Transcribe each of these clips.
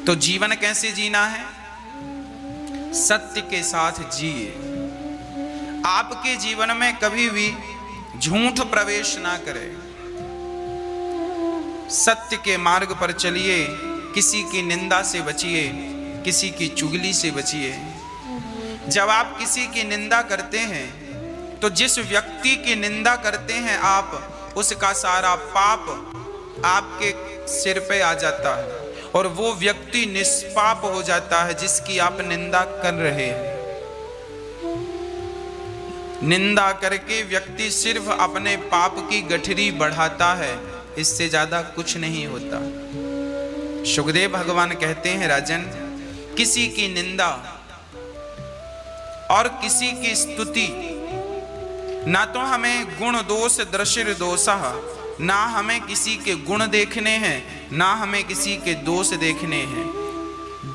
तो जीवन कैसे जीना है? सत्य के साथ जिए। आपके जीवन में कभी भी झूठ प्रवेश ना करे। सत्य के मार्ग पर चलिए, किसी की निंदा से बचिए, किसी की चुगली से बचिए। जब आप किसी की निंदा करते हैं तो जिस व्यक्ति की निंदा करते हैं आप, उसका सारा पाप आपके सिर पे आ जाता है और वो व्यक्ति निष्पाप हो जाता है जिसकी आप निंदा कर रहे हैं। निंदा करके व्यक्ति सिर्फ अपने पाप की गठरी बढ़ाता है, इससे ज्यादा कुछ नहीं होता। सुखदेव भगवान कहते हैं, राजन, किसी की निंदा और किसी की स्तुति, ना तो हमें गुण दोष दृशिर दोषः, ना हमें किसी के गुण देखने हैं, ना हमें किसी के दोष देखने हैं।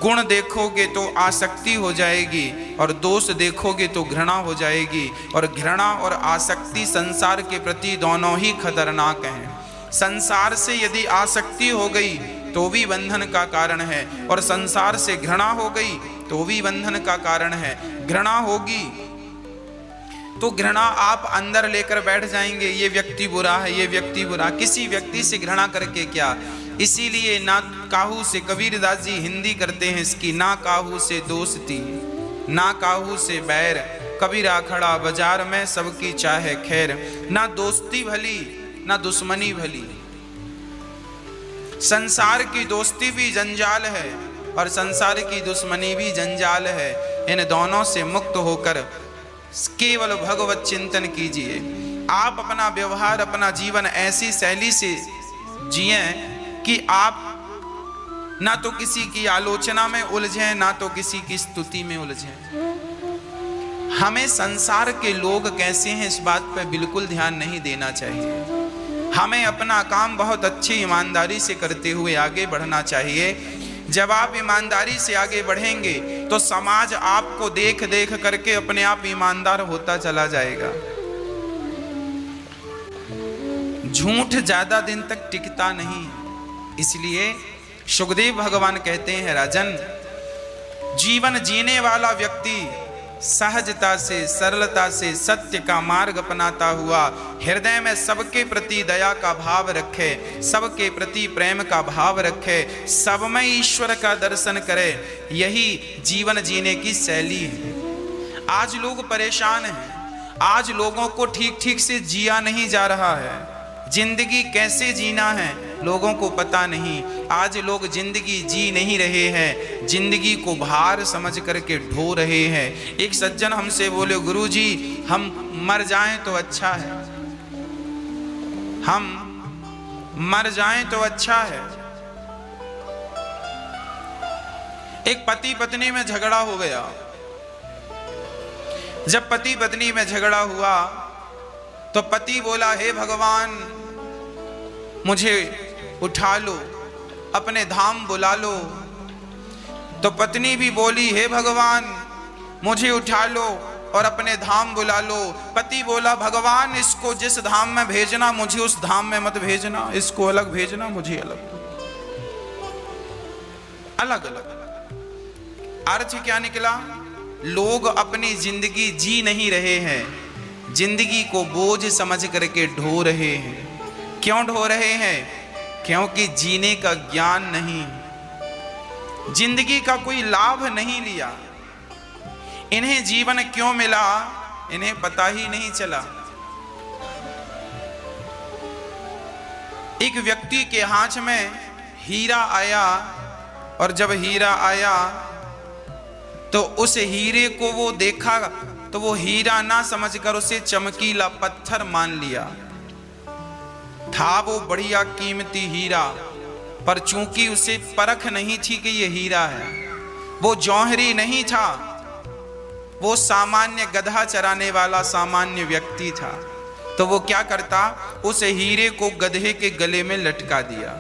गुण देखोगे तो आसक्ति हो जाएगी और दोष देखोगे तो घृणा हो जाएगी, और घृणा और आसक्ति संसार के प्रति दोनों ही खतरनाक हैं। संसार से यदि आसक्ति हो गई तो भी बंधन का कारण है, और संसार से घृणा हो गई तो भी बंधन का कारण है। घृणा होगी तो घृणा आप अंदर लेकर बैठ जाएंगे, ये व्यक्ति बुरा है, ये व्यक्ति बुरा। किसी व्यक्ति से घृणा करके क्या? इसीलिए ना काहू से, कबीरदास जी हिंदी करते हैं इसकी, ना काहू से दोस्ती, ना काहू से बैर, कबीरा खड़ा बाजार में सबकी चाहे खैर। ना दोस्ती भली ना दुश्मनी भली। संसार की दोस्ती भी जंजाल है और संसार की दुश्मनी भी जंजाल है। इन दोनों से मुक्त होकर केवल भगवत चिंतन कीजिए। आप अपना व्यवहार, अपना जीवन ऐसी शैली से जिए कि आप ना तो किसी की आलोचना में उलझें, ना तो किसी की स्तुति में उलझें। हमें संसार के लोग कैसे हैं इस बात पर बिल्कुल ध्यान नहीं देना चाहिए। हमें अपना काम बहुत अच्छी ईमानदारी से करते हुए आगे बढ़ना चाहिए। जब आप ईमानदारी से आगे बढ़ेंगे तो समाज आपको देख देख करके अपने आप ईमानदार होता चला जाएगा। झूठ ज्यादा दिन तक टिकता नहीं, इसलिए सुखदेव भगवान कहते हैं, राजन, जीवन जीने वाला व्यक्ति सहजता से, सरलता से सत्य का मार्ग अपनाता हुआ हृदय में सबके प्रति दया का भाव रखे, सबके प्रति प्रेम का भाव रखे, सब में ईश्वर का दर्शन करे, यही जीवन जीने की शैली है। आज लोग परेशान हैं, आज लोगों को ठीक ठीक से जिया नहीं जा रहा है। जिंदगी कैसे जीना है लोगों को पता नहीं। आज लोग जिंदगी जी नहीं रहे हैं, जिंदगी को भार समझ करके ढो रहे हैं। एक सज्जन हमसे बोले, गुरुजी हम मर जाएं तो अच्छा है, हम मर जाएं तो अच्छा है। एक पति पत्नी में झगड़ा हो गया। जब पति पत्नी में झगड़ा हुआ तो पति बोला, हे भगवान मुझे उठा लो, अपने धाम बुला लो। तो पत्नी भी बोली, हे भगवान मुझे उठा लो और अपने धाम बुला लो। पति बोला, भगवान इसको जिस धाम में भेजना मुझे उस धाम में मत भेजना, इसको अलग भेजना, मुझे अलग। अलग अलग अर्थ क्या निकला? लोग अपनी जिंदगी जी नहीं रहे हैं, जिंदगी को बोझ समझ करके ढो रहे हैं। क्यों ढो रहे हैं? क्योंकि जीने का ज्ञान नहीं, जिंदगी का कोई लाभ नहीं लिया। इन्हें जीवन क्यों मिला इन्हें पता ही नहीं चला। एक व्यक्ति के हाथ में हीरा आया, और जब हीरा आया तो उस हीरे को वो देखा तो वो हीरा ना समझकर उसे चमकीला पत्थर मान लिया। था वो बढ़िया कीमती हीरा, पर चूंकि उसे परख नहीं थी कि ये हीरा है, वो जौहरी नहीं था, वो सामान्य गधा चराने वाला सामान्य व्यक्ति था। तो वो क्या करता, उस हीरे को गधे के गले में लटका दिया,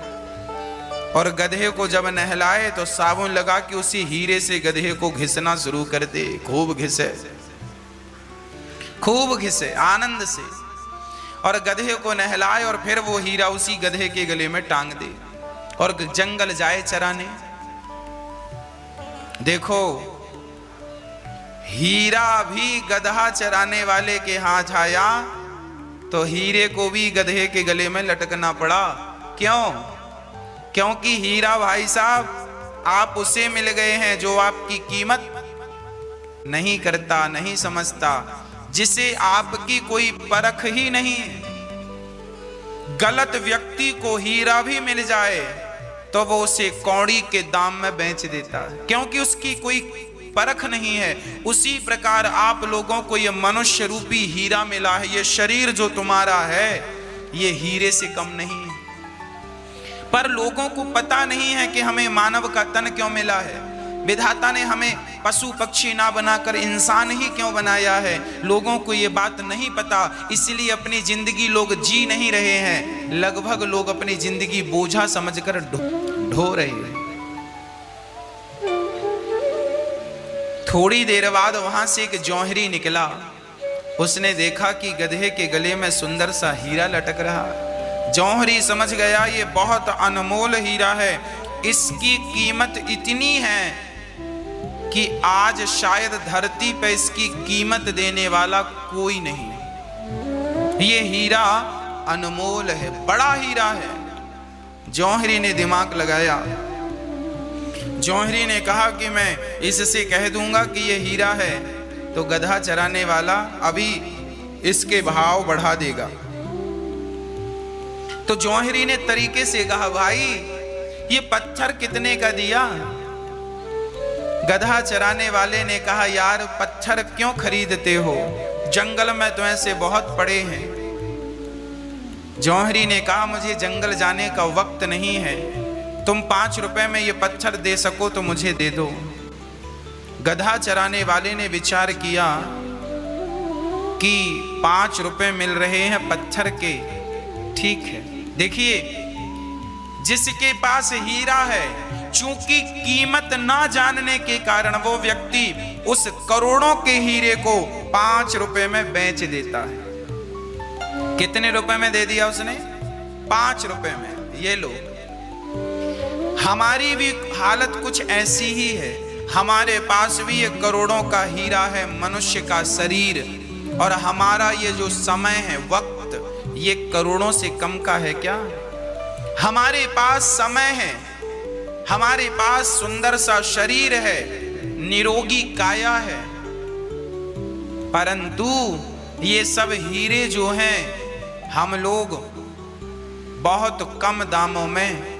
और गधे को जब नहलाए तो साबुन लगा कि उसी हीरे से गधे को घिसना शुरू कर दे। खूब घिसे, खूब घिसे आनंद से, और गधे को नहलाए और फिर वो हीरा उसी गधे के गले में टांग दे और जंगल जाए चराने। देखो, हीरा भी गधा चराने वाले के हाथ आया तो हीरे को भी गधे के गले में लटकना पड़ा। क्यों? क्योंकि हीरा भाई साहब आप उसे मिल गए हैं जो आपकी कीमत नहीं करता, नहीं समझता, जिसे आपकी कोई परख ही नहीं है। गलत व्यक्ति को हीरा भी मिल जाए तो वो उसे कौड़ी के दाम में बेच देता है, क्योंकि उसकी कोई परख नहीं है। उसी प्रकार आप लोगों को ये मनुष्य रूपी हीरा मिला है। ये शरीर जो तुम्हारा है ये हीरे से कम नहीं है। पर लोगों को पता नहीं है कि हमें मानव का तन क्यों मिला है। विधाता ने हमें पशु पक्षी ना बनाकर इंसान ही क्यों बनाया है, लोगों को ये बात नहीं पता। इसलिए अपनी जिंदगी लोग जी नहीं रहे हैं। लगभग लोग अपनी जिंदगी बोझा समझकर ढो रहे हैं। थोड़ी देर बाद वहां से एक जौहरी निकला। उसने देखा कि गधे के गले में सुंदर सा हीरा लटक रहा। जौहरी समझ गया ये बहुत अनमोल हीरा है, इसकी कीमत इतनी है कि आज शायद धरती पे इसकी कीमत देने वाला कोई नहीं। ये हीरा अनमोल है, बड़ा हीरा है। जौहरी ने दिमाग लगाया। जौहरी ने कहा कि मैं इससे कह दूंगा कि ये हीरा है तो गधा चराने वाला अभी इसके भाव बढ़ा देगा। तो जौहरी ने तरीके से कहा, भाई ये पत्थर कितने का दिया? गधा चराने वाले ने कहा, यार पत्थर क्यों खरीदते हो, जंगल में तो ऐसे बहुत पड़े हैं। जौहरी ने कहा, मुझे जंगल जाने का वक्त नहीं है, तुम 5 रुपए में ये पत्थर दे सको तो मुझे दे दो। गधा चराने वाले ने विचार किया कि 5 रुपए मिल रहे हैं पत्थर के, ठीक है। देखिए, जिसके पास हीरा है, चूंकि कीमत ना जानने के कारण वो व्यक्ति उस करोड़ों के हीरे को 5 रुपए में बेच देता है। कितने रुपए में दे दिया उसने? 5 रुपए में। ये लो, हमारी भी हालत कुछ ऐसी ही है। हमारे पास भी ये करोड़ों का हीरा है, मनुष्य का शरीर, और हमारा ये जो समय है, वक्त, ये करोड़ों से कम का है क्या? हमारे पास समय है, हमारे पास सुंदर सा शरीर है, निरोगी काया है, परंतु ये सब हीरे जो हैं हम लोग बहुत कम दामों में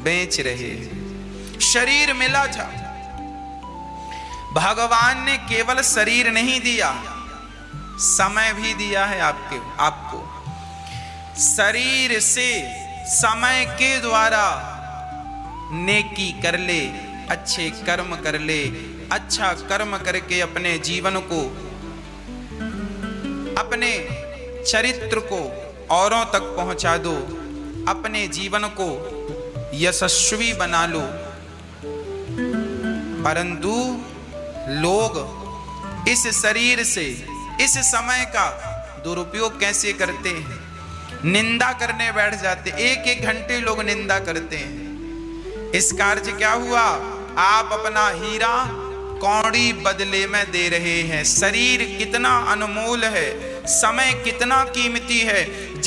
बेच रहे हैं। शरीर मिला था, भगवान ने केवल शरीर नहीं दिया, समय भी दिया है आपको। शरीर से, समय के द्वारा नेकी कर ले, अच्छे कर्म कर ले, अच्छा कर्म करके अपने जीवन को, अपने चरित्र को औरों तक पहुंचा दो, अपने जीवन को यशस्वी बना लो। परंतु लोग इस शरीर से, इस समय का दुरुपयोग कैसे करते हैं? निंदा करने बैठ जाते, 1-1 घंटे लोग निंदा करते हैं। इस कार्य क्या हुआ? आप अपना हीरा कौड़ी बदले में दे रहे हैं। शरीर कितना अनमोल है, समय कितना कीमती है।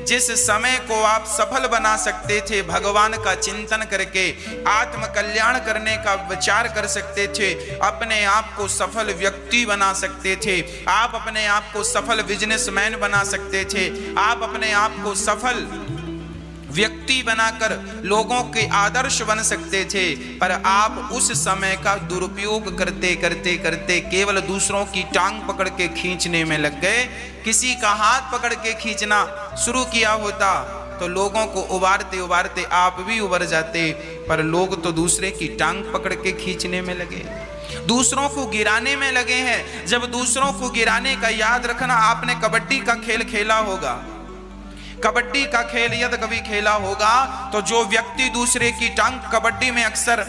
जिस समय को आप सफल बना सकते थे, भगवान का चिंतन करके आत्म कल्याण करने का विचार कर सकते थे, अपने आप को सफल व्यक्ति बना सकते थे, आप अपने आप को सफल बिजनेसमैन बना सकते थे, आप अपने आप को सफल व्यक्ति बनाकर लोगों के आदर्श बन सकते थे। पर आप उस समय का दुरुपयोग करते करते करते केवल दूसरों की टांग पकड़ के खींचने में लग गए। किसी का हाथ पकड़ के खींचना शुरू किया होता तो लोगों को उबारते उबारते आप भी उबर जाते, पर लोग तो दूसरे की टांग पकड़ के खींचने में लगे, दूसरों को गिराने में लगे हैं। जब दूसरों को गिराने का, याद रखना, आपने कबड्डी का खेल खेला होगा, कबड्डी का खेल यदि कभी खेला होगा तो जो व्यक्ति दूसरे की टांग, कबड्डी में अक्सर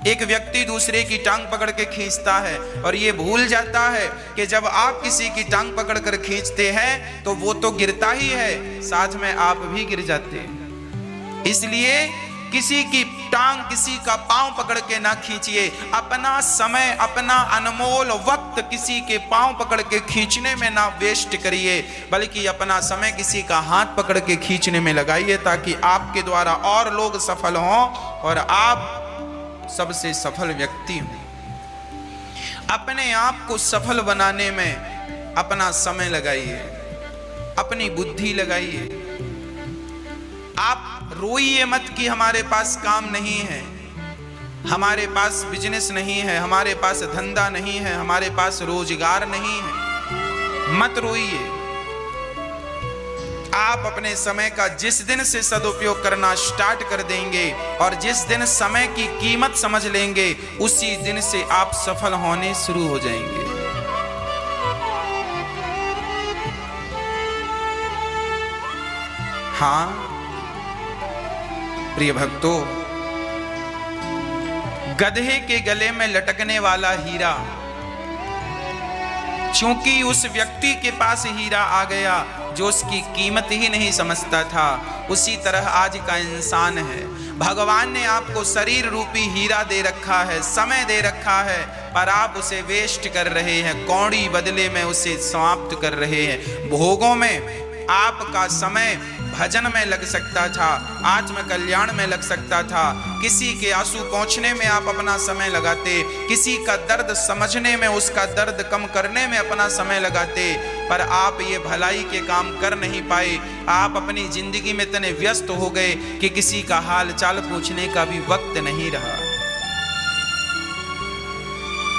एक व्यक्ति दूसरे की टांग पकड़ के खींचता है और ये भूल जाता है कि जब आप किसी की टांग पकड़ कर खींचते हैं तो वो तो गिरता ही है, साथ में आप भी गिर जाते हैं। इसलिए किसी की टांग, किसी का पांव पकड़ के ना खींचिए। अपना समय, अपना अनमोल वक्त किसी के पांव पकड़ के खींचने में ना वेस्ट करिए, बल्कि अपना समय किसी का हाथ पकड़ के खींचने में लगाइए, ताकि आपके द्वारा और लोग सफल हों और आप सबसे सफल व्यक्ति हों। अपने आप को सफल बनाने में अपना समय लगाइए, अपनी बुद्धि लगाइए। आप रोइए मत कि हमारे पास काम नहीं है, हमारे पास बिजनेस नहीं है, हमारे पास धंधा नहीं है, हमारे पास रोजगार नहीं है। मत रोइए। आप अपने समय का जिस दिन से सदुपयोग करना स्टार्ट कर देंगे और जिस दिन समय की कीमत समझ लेंगे, उसी दिन से आप सफल होने शुरू हो जाएंगे। हाँ प्रिय भक्तों, गधे के गले में लटकने वाला हीरा, चूंकि उस व्यक्ति के पास हीरा आ गया जो उसकी कीमत ही नहीं समझता था, उसी तरह आज का इंसान है। भगवान ने आपको शरीर रूपी हीरा दे रखा है, समय दे रखा है, पर आप उसे वेस्ट कर रहे हैं, कौड़ी बदले में उसे समाप्त कर रहे हैं। भोगों में आपका समय भजन में लग सकता था, आत्म कल्याण में लग सकता था, किसी के आंसू पोंछने में आप अपना समय लगाते, किसी का दर्द समझने में, उसका दर्द कम करने में अपना समय लगाते, पर आप ये भलाई के काम कर नहीं पाए। आप अपनी जिंदगी में इतने व्यस्त हो गए कि किसी का हाल चाल पूछने का भी वक्त नहीं रहा,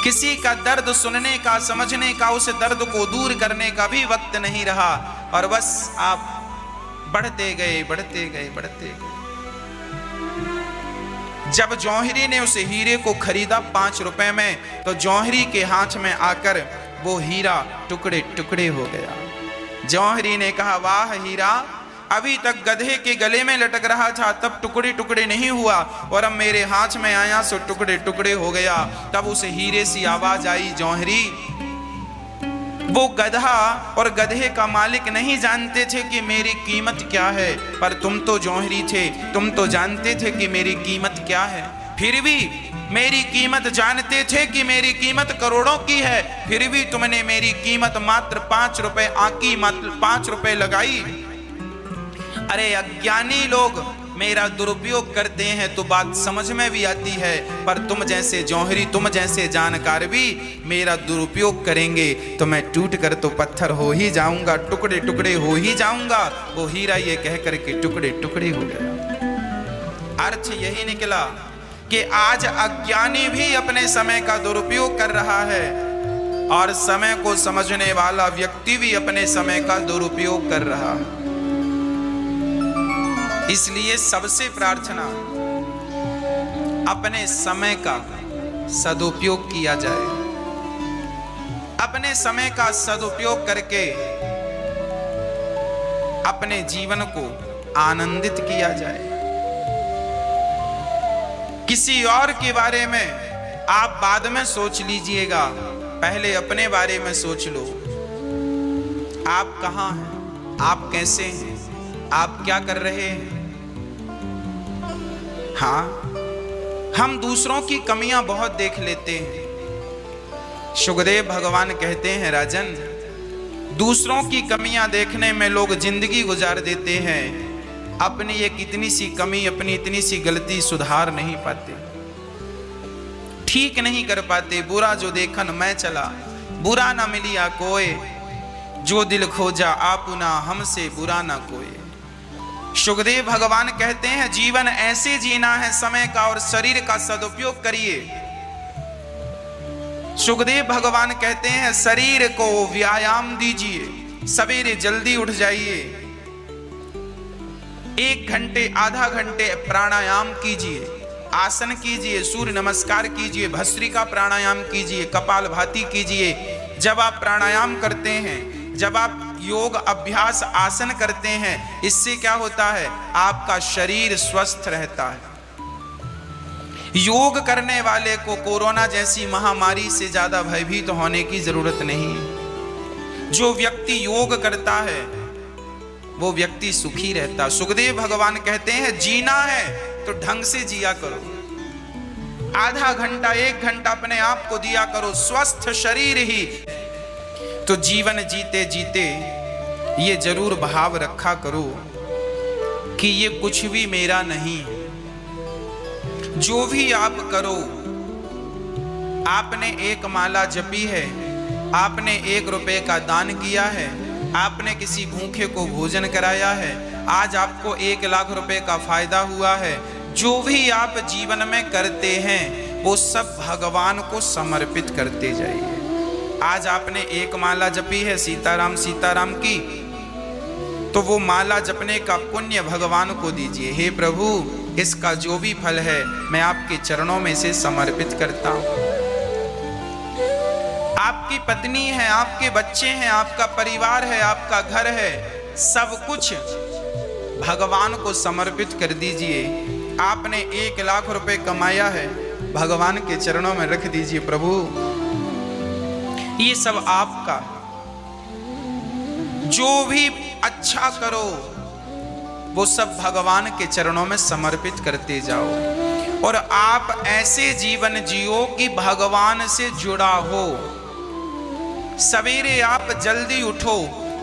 किसी का दर्द सुनने का, समझने का, उस दर्द को दूर करने का भी वक्त नहीं रहा, और बस आप बढ़ते गए, बढ़ते गए, बढ़ते गए। जब जौहरी ने उस हीरे को खरीदा 5 रुपए में, तो जौहरी के हाथ में आकर वो हीरा टुकड़े टुकड़े हो गया। जौहरी ने कहा, वाह हीरा, अभी तक गधे के गले में लटक रहा था तब टुकड़े टुकड़े नहीं हुआ, और अब मेरे हाथ में आया सो टुकड़े टुकड़े हो गया। तब उस हीरे सी आवाज आई, जौहरी, वो गधा और गधे का मालिक नहीं जानते थे कि मेरी कीमत क्या है, पर तुम तो जौहरी थे, तुम तो जानते थे कि मेरी कीमत क्या है। फिर भी मेरी कीमत जानते थे कि मेरी कीमत करोड़ों की है, फिर भी तुमने मेरी कीमत मात्र 5 रुपए आंकी, मात्र 5 रुपए लगाई। अरे अज्ञानी लोग मेरा दुरुपयोग करते हैं तो बात समझ में भी आती है, पर तुम जैसे जौहरी, तुम जैसे जानकार भी मेरा दुरुपयोग करेंगे तो मैं टूट कर तो पत्थर हो ही जाऊंगा, टुकड़े टुकड़े हो ही जाऊंगा। वो हीरा ये कह करके टुकड़े टुकड़े हो गया। अर्थ यही निकला कि आज अज्ञानी भी अपने समय का दुरुपयोग कर रहा है, और समय को समझने वाला व्यक्ति भी अपने समय का दुरुपयोग कर रहा है। इसलिए सबसे प्रार्थना, अपने समय का सदुपयोग किया जाए, अपने समय का सदुपयोग करके अपने जीवन को आनंदित किया जाए। किसी और के बारे में आप बाद में सोच लीजिएगा, पहले अपने बारे में सोच लो। आप कहाँ हैं, आप कैसे हैं, आप क्या कर रहे हैं। हाँ, हम दूसरों की कमियां बहुत देख लेते हैं। शुकदेव भगवान कहते हैं, राजन, दूसरों की कमियां देखने में लोग जिंदगी गुजार देते हैं, अपनी एक इतनी सी कमी, अपनी इतनी सी गलती सुधार नहीं पाते, ठीक नहीं कर पाते। बुरा जो देखन मैं चला, बुरा ना मिलिया कोई, जो दिल खोजा आपुना, हमसे बुरा ना कोई। शुकदेव भगवान कहते हैं, जीवन ऐसे जीना है समय का, और शरीर का सदुपयोग करिए। शुकदेव भगवान कहते हैं, शरीर को व्यायाम दीजिए, सवेरे जल्दी उठ जाइए, 1 घंटे आधा घंटे प्राणायाम कीजिए, आसन कीजिए, सूर्य नमस्कार कीजिए, भस्त्रिका प्राणायाम कीजिए, कपालभाति कीजिए। जब आप प्राणायाम करते हैं, जब आप योग अभ्यास आसन करते हैं, इससे क्या होता है, आपका शरीर स्वस्थ रहता है। योग करने वाले को कोरोना जैसी महामारी से ज्यादा भयभीत होने की जरूरत नहीं है। जो व्यक्ति योग करता है वो व्यक्ति सुखी रहता। सुखदेव भगवान कहते हैं, जीना है तो ढंग से जिया करो। आधा घंटा 1 घंटा अपने आप को दिया करो। स्वस्थ शरीर ही तो जीवन जीते जीते ये जरूर भाव रखा करो कि ये कुछ भी मेरा नहीं है। जो भी आप करो, आपने 1 माला जपी है, आपने 1 रुपए का दान किया है, आपने किसी भूखे को भोजन कराया है, आज आपको 1 लाख रुपए का फायदा हुआ है। जो भी आप जीवन में करते हैं वो सब भगवान को समर्पित करते जाइए। आज आपने 1 माला जपी है सीताराम सीताराम की, तो वो माला जपने का पुण्य भगवान को दीजिए। हे प्रभु, इसका जो भी फल है मैं आपके चरणों में से समर्पित करता हूं। आपकी पत्नी है, आपके बच्चे हैं, आपका परिवार है, आपका घर है, सब कुछ भगवान को समर्पित कर दीजिए। आपने 1 लाख रुपए कमाया है, भगवान के चरणों में रख दीजिए। प्रभु, ये सब आपका, जो भी अच्छा करो वो सब भगवान के चरणों में समर्पित करते जाओ। और आप ऐसे जीवन जियो कि भगवान से जुड़ा हो। सवेरे आप जल्दी उठो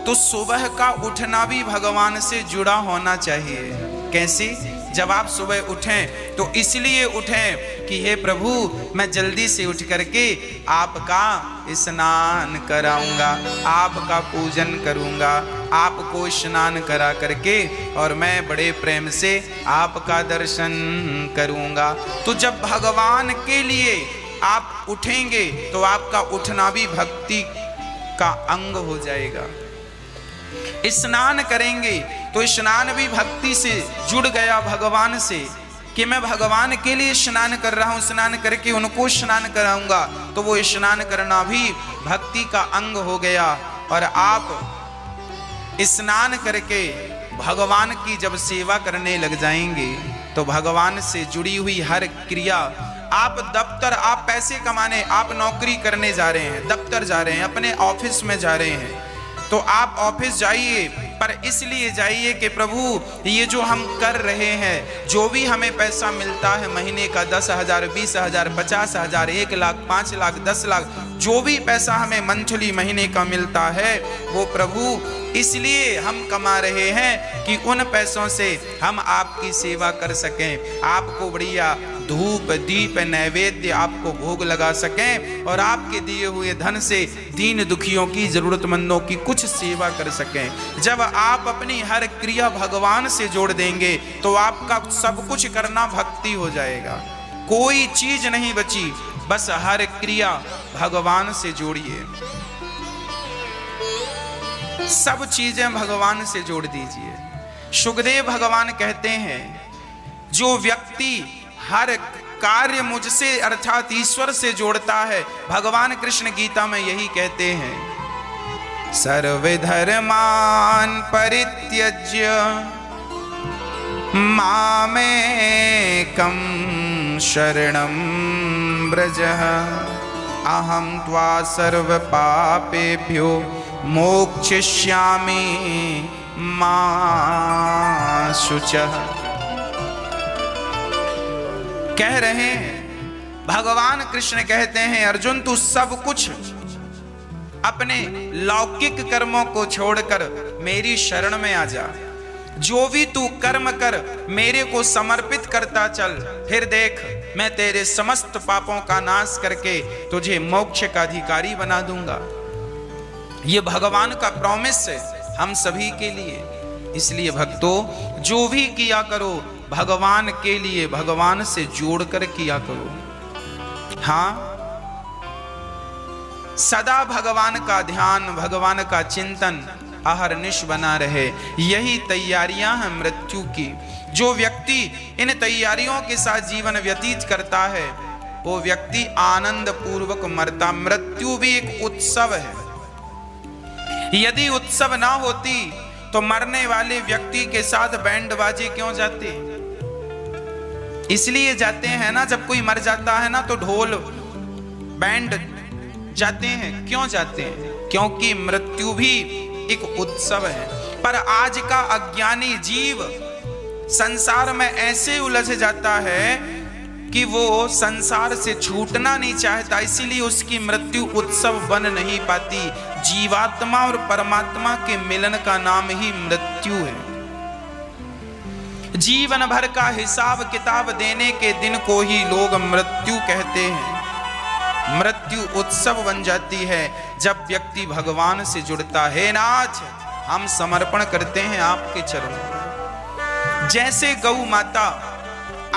तो सुबह का उठना भी भगवान से जुड़ा होना चाहिए। कैसे? जब आप सुबह उठें तो इसलिए उठें कि हे प्रभु, मैं जल्दी से उठ करके आपका स्नान कराऊंगा, आपका पूजन करूंगा, आपको स्नान करा करके और मैं बड़े प्रेम से आपका दर्शन करूंगा। तो जब भगवान के लिए आप उठेंगे तो आपका उठना भी भक्ति का अंग हो जाएगा। स्नान करेंगे तो स्नान भी भक्ति से जुड़ गया भगवान से, कि मैं भगवान के लिए स्नान कर रहा हूं, स्नान करके उनको स्नान कराऊंगा, तो वो स्नान करना भी भक्ति का अंग हो गया। और आप स्नान करके भगवान की जब सेवा करने लग जाएंगे तो भगवान से जुड़ी हुई हर क्रिया, आप दफ्तर, आप पैसे कमाने, आप नौकरी करने जा रहे हैं, दफ्तर जा रहे हैं, अपने ऑफिस में जा रहे हैं, तो आप ऑफिस जाइए, पर इसलिए जाइए कि प्रभु ये जो हम कर रहे हैं, जो भी हमें पैसा मिलता है महीने का 10,000, 20,000, 50,000, 1 लाख, 5 लाख, 10 लाख, जो भी पैसा हमें मंथली महीने का मिलता है, वो प्रभु इसलिए हम कमा रहे हैं कि उन पैसों से हम आपकी सेवा कर सकें, आपको बढ़िया धूप दीप नैवेद्य आपको भोग लगा सकें और आपके दिए हुए धन से दीन दुखियों की, जरूरतमंदों की कुछ सेवा कर सकें। जब आप अपनी हर क्रिया भगवान से जोड़ देंगे तो आपका सब कुछ करना भक्ति हो जाएगा। कोई चीज नहीं बची, बस हर क्रिया भगवान से जोड़िए, सब चीजें भगवान से जोड़ दीजिए। सुखदेव भगवान कहते हैं, जो व्यक्ति हर कार्य मुझसे अर्थात ईश्वर से जोड़ता है, भगवान कृष्ण गीता में यही कहते हैं, सर्वधर्मान परित्यज्य मामेकं शरणं व्रजः अहं त्वा सर्व पापेभ्यो मोक्षयिष्यामि मा शुचः। कह रहे हैं, भगवान कृष्ण कहते हैं, अर्जुन तू सब कुछ अपने लौकिक कर्मों को छोड़कर मेरी शरण में आ जा। जो भी तू कर्म कर मेरे को समर्पित करता चल, फिर देख मैं तेरे समस्त पापों का नाश करके तुझे मोक्ष का अधिकारी बना दूंगा। ये भगवान का प्रॉमिस है हम सभी के लिए। इसलिए भक्तों, जो भी किया करो भगवान के लिए, भगवान से जोड़कर किया करो। हाँ, सदा भगवान का ध्यान, भगवान का चिंतन अहरनिश बना रहे, यही तैयारियां हैं मृत्यु की। जो व्यक्ति इन तैयारियों के साथ जीवन व्यतीत करता है वो व्यक्ति आनंद पूर्वक मरता। मृत्यु भी एक उत्सव है। यदि उत्सव ना होती तो मरने वाले व्यक्ति के साथ बैंड बाजे क्यों जाते? इसलिए जाते हैं ना, जब कोई मर जाता है ना तो ढोल बैंड जाते हैं। क्यों जाते हैं? क्योंकि मृत्यु भी एक उत्सव है। पर आज का अज्ञानी जीव संसार में ऐसे उलझ जाता है कि वो संसार से छूटना नहीं चाहता, इसीलिए उसकी मृत्यु उत्सव बन नहीं पाती। जीवात्मा और परमात्मा के मिलन का नाम ही मृत्यु है। जीवन भर का हिसाब किताब देने के दिन को ही लोग मृत्यु कहते हैं। मृत्यु उत्सव बन जाती है जब व्यक्ति भगवान से जुड़ता है। नाथ, हम समर्पण करते हैं आपके चरणों। जैसे गौ माता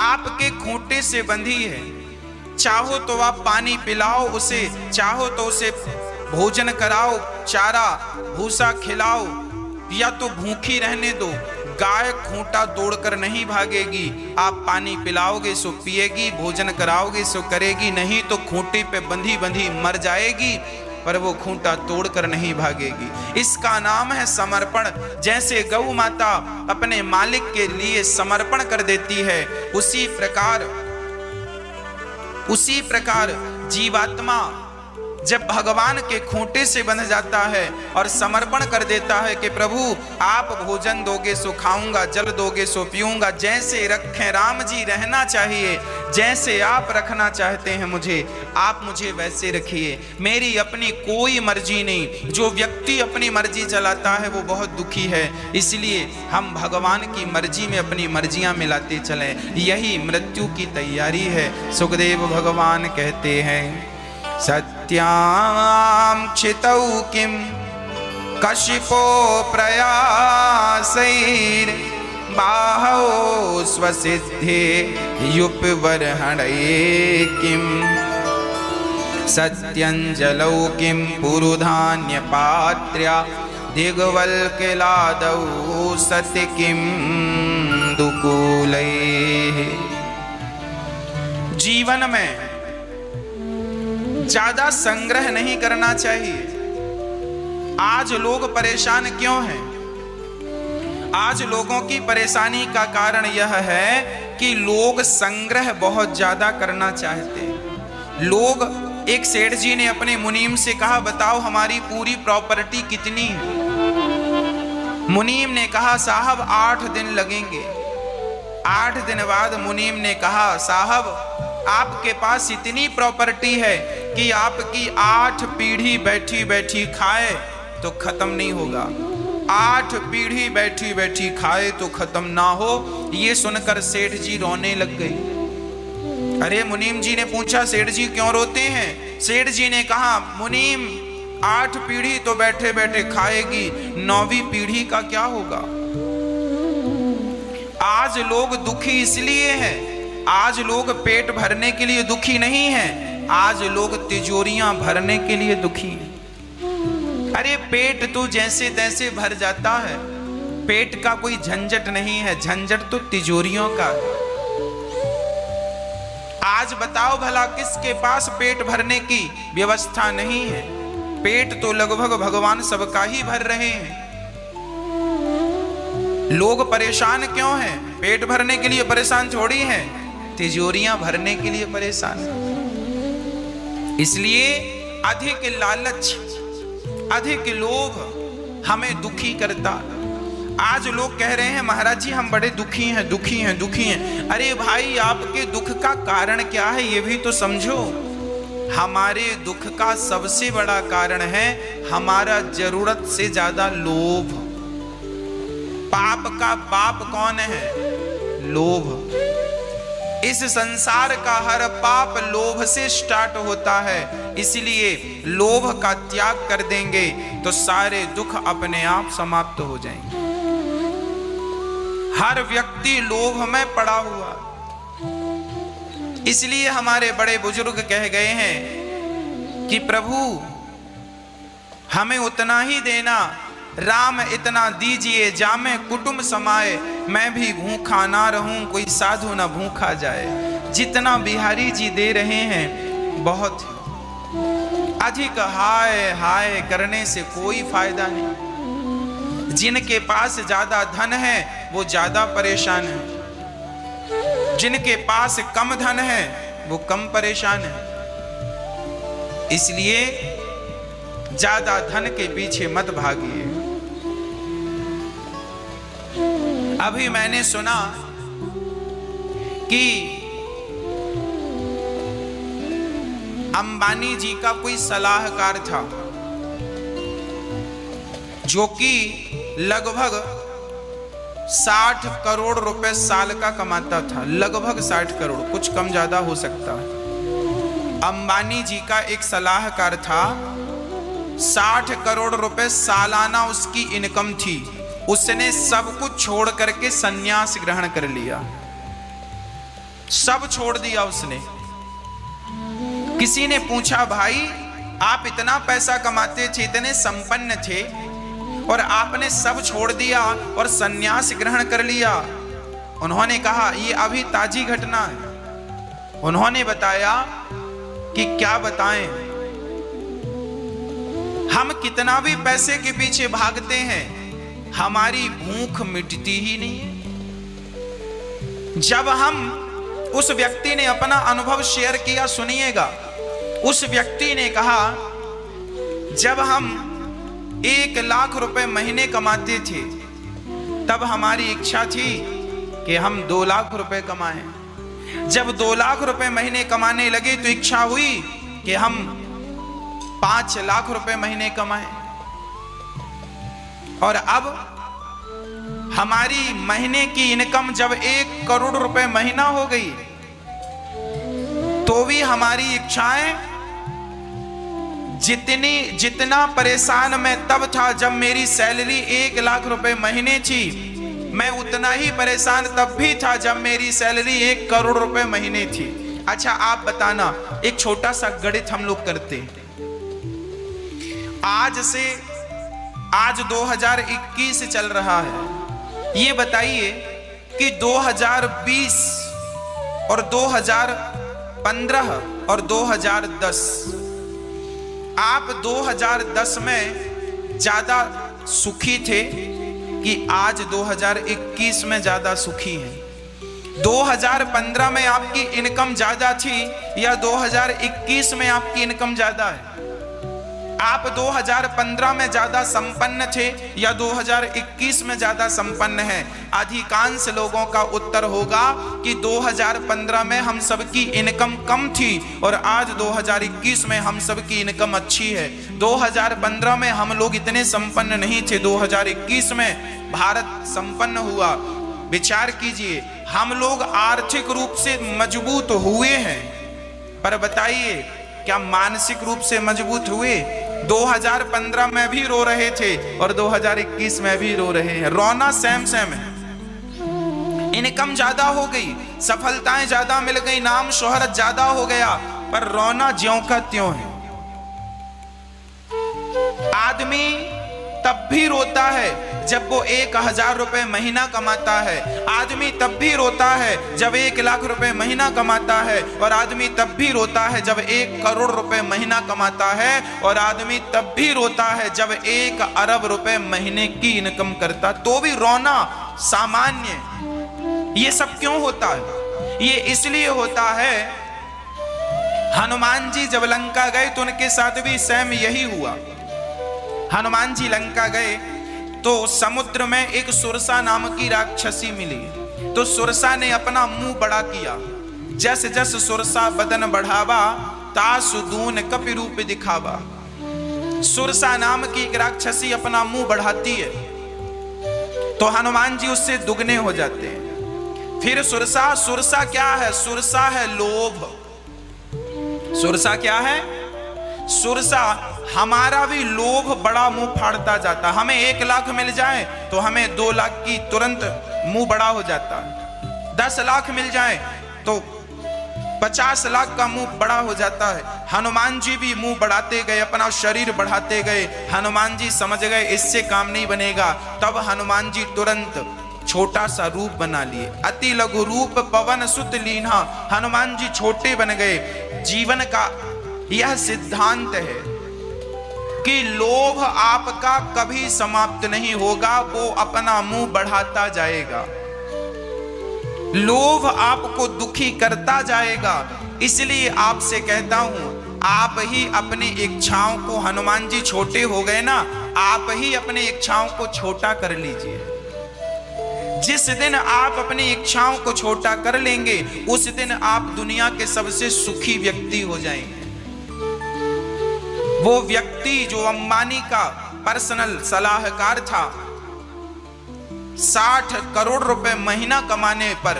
आपके खूंटे से बंधी है, चाहो तो आप पानी पिलाओ उसे, चाहो तो उसे भोजन कराओ, चारा भूसा खिलाओ, या तो भूखी रहने दो। गाय खूंटा तोड़कर नहीं भागेगी, आप पानी पिलाओगे सो पिएगी, भोजन कराओगे सो करेगी, नहीं तो खूंटे पे बंधी बंधी मर जाएगी, पर वो खूंटा तोड़कर नहीं भागेगी। इसका नाम है समर्पण। जैसे गौ माता अपने मालिक के लिए समर्पण कर देती है, उसी प्रकार जीवात्मा जब भगवान के खूंटे से बंध जाता है और समर्पण कर देता है कि प्रभु आप भोजन दोगे सो खाऊंगा, जल दोगे सो पीऊंगा, जैसे रखें राम जी रहना चाहिए, जैसे आप रखना चाहते हैं मुझे, आप मुझे वैसे रखिए, मेरी अपनी कोई मर्जी नहीं। जो व्यक्ति अपनी मर्जी चलाता है वो बहुत दुखी है, इसलिए हम भगवान की मर्जी में अपनी मर्जियां मिलाते चलें, यही मृत्यु की तैयारी है। सुखदेव भगवान कहते हैं, सत्यां क्षितौ किं कशिपो प्रयासैर् बाहौ स्वसिद्धे युपवर्हणे किं सत्यञ्जलौ किं पुरुधान्यपात्र्या दिग्वल्किलादौ सति किं दुकूलैः। जीवन में ज्यादा संग्रह नहीं करना चाहिए। आज लोग परेशान क्यों हैं? आज लोगों की परेशानी का कारण यह है कि लोग संग्रह बहुत ज्यादा करना चाहते हैं। लोग, एक सेठ जी ने अपने मुनीम से कहा, बताओ हमारी पूरी प्रॉपर्टी कितनी है? मुनीम ने कहा, साहब 8 दिन लगेंगे। 8 दिन बाद मुनीम ने कहा, साहब आपके पास इतनी प्रॉपर्टी है कि आपकी 8 पीढ़ी बैठी बैठी खाए तो खत्म नहीं होगा। 8 पीढ़ी बैठी बैठी खाए तो खत्म ना हो। ये सुनकर सेठ जी रोने लग गए। अरे मुनीम जी ने पूछा, सेठ जी क्यों रोते हैं? सेठ जी ने कहा, मुनीम 8 पीढ़ी तो बैठे बैठे खाएगी, 9वीं पीढ़ी का क्या होगा? आज लोग दुखी इसलिए हैं, आज लोग पेट भरने के लिए दुखी नहीं हैं, आज लोग तिजोरियां भरने के लिए दुखी हैं। अरे पेट तो जैसे तैसे भर जाता है, पेट का कोई झंझट नहीं है, झंझट तो तिजोरियों का है। आज बताओ भला किसके पास पेट भरने की व्यवस्था नहीं है? पेट तो लगभग भगवान सबका ही भर रहे हैं। लोग परेशान क्यों हैं? पेट भरने के लिए परेशान थोड़ी हैं, तिजोरियां भरने के लिए परेशान। इसलिए अधिक लालच, अधिक लोभ हमें दुखी करता। आज लोग कह रहे हैं, महाराज जी हम बड़े दुखी हैं, दुखी हैं, दुखी हैं। अरे भाई, आपके दुख का कारण क्या है ये भी तो समझो। हमारे दुख का सबसे बड़ा कारण है हमारा जरूरत से ज्यादा लोभ। पाप का बाप कौन है? लोभ। इस संसार का हर पाप लोभ से स्टार्ट होता है, इसलिए लोभ का त्याग कर देंगे तो सारे दुख अपने आप समाप्त हो जाएंगे। हर व्यक्ति लोभ में पड़ा हुआ, इसलिए हमारे बड़े बुजुर्ग कह गए हैं कि प्रभु हमें उतना ही देना, राम इतना दीजिए जामे कुटुंब समाए, मैं भी भूखा ना रहूं कोई साधु ना भूखा जाए। जितना बिहारी जी दे रहे हैं बहुत अधिक हाय हाय करने से कोई फायदा नहीं। जिनके पास ज्यादा धन है वो ज्यादा परेशान है, जिनके पास कम धन है वो कम परेशान है। इसलिए ज्यादा धन के पीछे मत भागिए। अभी मैंने सुना कि अंबानी जी का कोई सलाहकार था जो कि लगभग 60 करोड़ रुपए साल का कमाता था। लगभग 60 करोड़, कुछ कम ज्यादा हो सकता है। अंबानी जी का एक सलाहकार था, 60 करोड़ रुपए सालाना उसकी इनकम थी। उसने सब कुछ छोड़ करके संन्यास ग्रहण कर लिया, सब छोड़ दिया उसने। किसी ने पूछा, भाई आप इतना पैसा कमाते थे, इतने संपन्न थे, और आपने सब छोड़ दिया और संन्यास ग्रहण कर लिया। उन्होंने कहा, ये अभी ताजी घटना है। उन्होंने बताया कि क्या बताएं, हम कितना भी पैसे के पीछे भागते हैं, हमारी भूख मिटती ही नहीं है। जब हम, उस व्यक्ति ने अपना अनुभव शेयर किया, सुनिएगा। उस व्यक्ति ने कहा, जब हम 1 लाख रुपए महीने कमाते थे, तब हमारी इच्छा थी कि हम 2 लाख रुपए कमाएं। जब 2 लाख रुपए महीने कमाने लगे तो इच्छा हुई कि हम 5 लाख रुपए महीने कमाएं। और अब हमारी महीने की इनकम जब 1 करोड़ रुपए महीना हो गई, तो भी हमारी इच्छाएं, जितना परेशान मैं तब था जब मेरी सैलरी 1 लाख रुपए महीने थी, मैं उतना ही परेशान तब भी था जब मेरी सैलरी 1 करोड़ रुपए महीने थी। अच्छा आप बताना, एक छोटा सा गणित हम लोग करते हैं। आज 2021 चल रहा है। ये बताइए कि 2020 और 2015 और 2010, आप 2010 में ज्यादा सुखी थे कि आज 2021 में ज्यादा सुखी हैं? 2015 में आपकी इनकम ज्यादा थी या 2021 में आपकी इनकम ज्यादा है? आप 2015 में ज्यादा संपन्न थे या 2021 में ज्यादा संपन्न हैं? अधिकांश लोगों का उत्तर होगा कि 2015 में हम सबकी इनकम कम थी और आज 2021 में हम सबकी इनकम अच्छी है। 2015 में हम लोग इतने संपन्न नहीं थे, 2021 में भारत संपन्न हुआ। विचार कीजिए, हम लोग आर्थिक रूप से मजबूत हुए हैं, पर बताइए क्या मानसिक रूप से मजबूत हुए? 2015 में भी रो रहे थे और 2021 में भी रो रहे हैं। रोना सेम सेम है। इनकम ज्यादा हो गई, सफलताएं ज्यादा मिल गई, नाम शोहरत ज्यादा हो गया, पर रोना ज्यों का त्यों है। आदमी तब भी रोता है जब वो 1000 रुपए महीना कमाता है। आदमी तब भी रोता है जब 1 लाख रुपए महीना कमाता है, और आदमी तब भी रोता है जब 1 करोड़ रुपए महीना कमाता है, और आदमी तब भी रोता है जब 1 अरब रुपए महीने की इनकम करता, तो भी रोना सामान्य। ये सब क्यों होता है? ये इसलिए होता है, हनुमान जी जब लंका गए तो उनके साथ भी सेम यही हुआ। हनुमान जी लंका गए तो समुद्र में एक सुरसा नाम की राक्षसी मिली। तो सुरसा ने अपना मुंह बड़ा किया। जस जस सुरसा बदन बढ़ावा, तासु दून कपि रूप दिखावा। सुरसा नाम की एक राक्षसी अपना मुंह बढ़ाती है तो हनुमान जी उससे दुगने हो जाते हैं। फिर सुरसा क्या है? सुरसा है लोभ। सुरसा क्या है? सुरसा हमारा भी लोभ बड़ा मुंह फाड़ता जाता। हमें 1 लाख मिल जाए तो हमें 2 लाख की तुरंत मुंह बड़ा हो जाता है। 10 लाख मिल जाए तो 50 लाख का मुंह बड़ा हो जाता है। हनुमान जी भी मुंह बढ़ाते गए, अपना शरीर बढ़ाते गए। हनुमान जी समझ गए इससे काम नहीं बनेगा, तब हनुमान जी तुरंत छोटा सा रूप बना लिए। अति लघु रूप पवन सुत लीन्हा। हनुमान जी छोटे बन गए। जीवन का यह सिद्धांत है कि लोभ आपका कभी समाप्त नहीं होगा, वो अपना मुंह बढ़ाता जाएगा। लोभ आपको दुखी करता जाएगा। इसलिए आपसे कहता हूं, आप ही अपनी इच्छाओं को, हनुमान जी छोटे हो गए ना, आप ही अपनी इच्छाओं को छोटा कर लीजिए। जिस दिन आप अपनी इच्छाओं को छोटा कर लेंगे उस दिन आप दुनिया के सबसे सुखी व्यक्ति हो जाएंगे। वो व्यक्ति जो अंबानी का पर्सनल सलाहकार था, 60 करोड़ रुपए महीना कमाने पर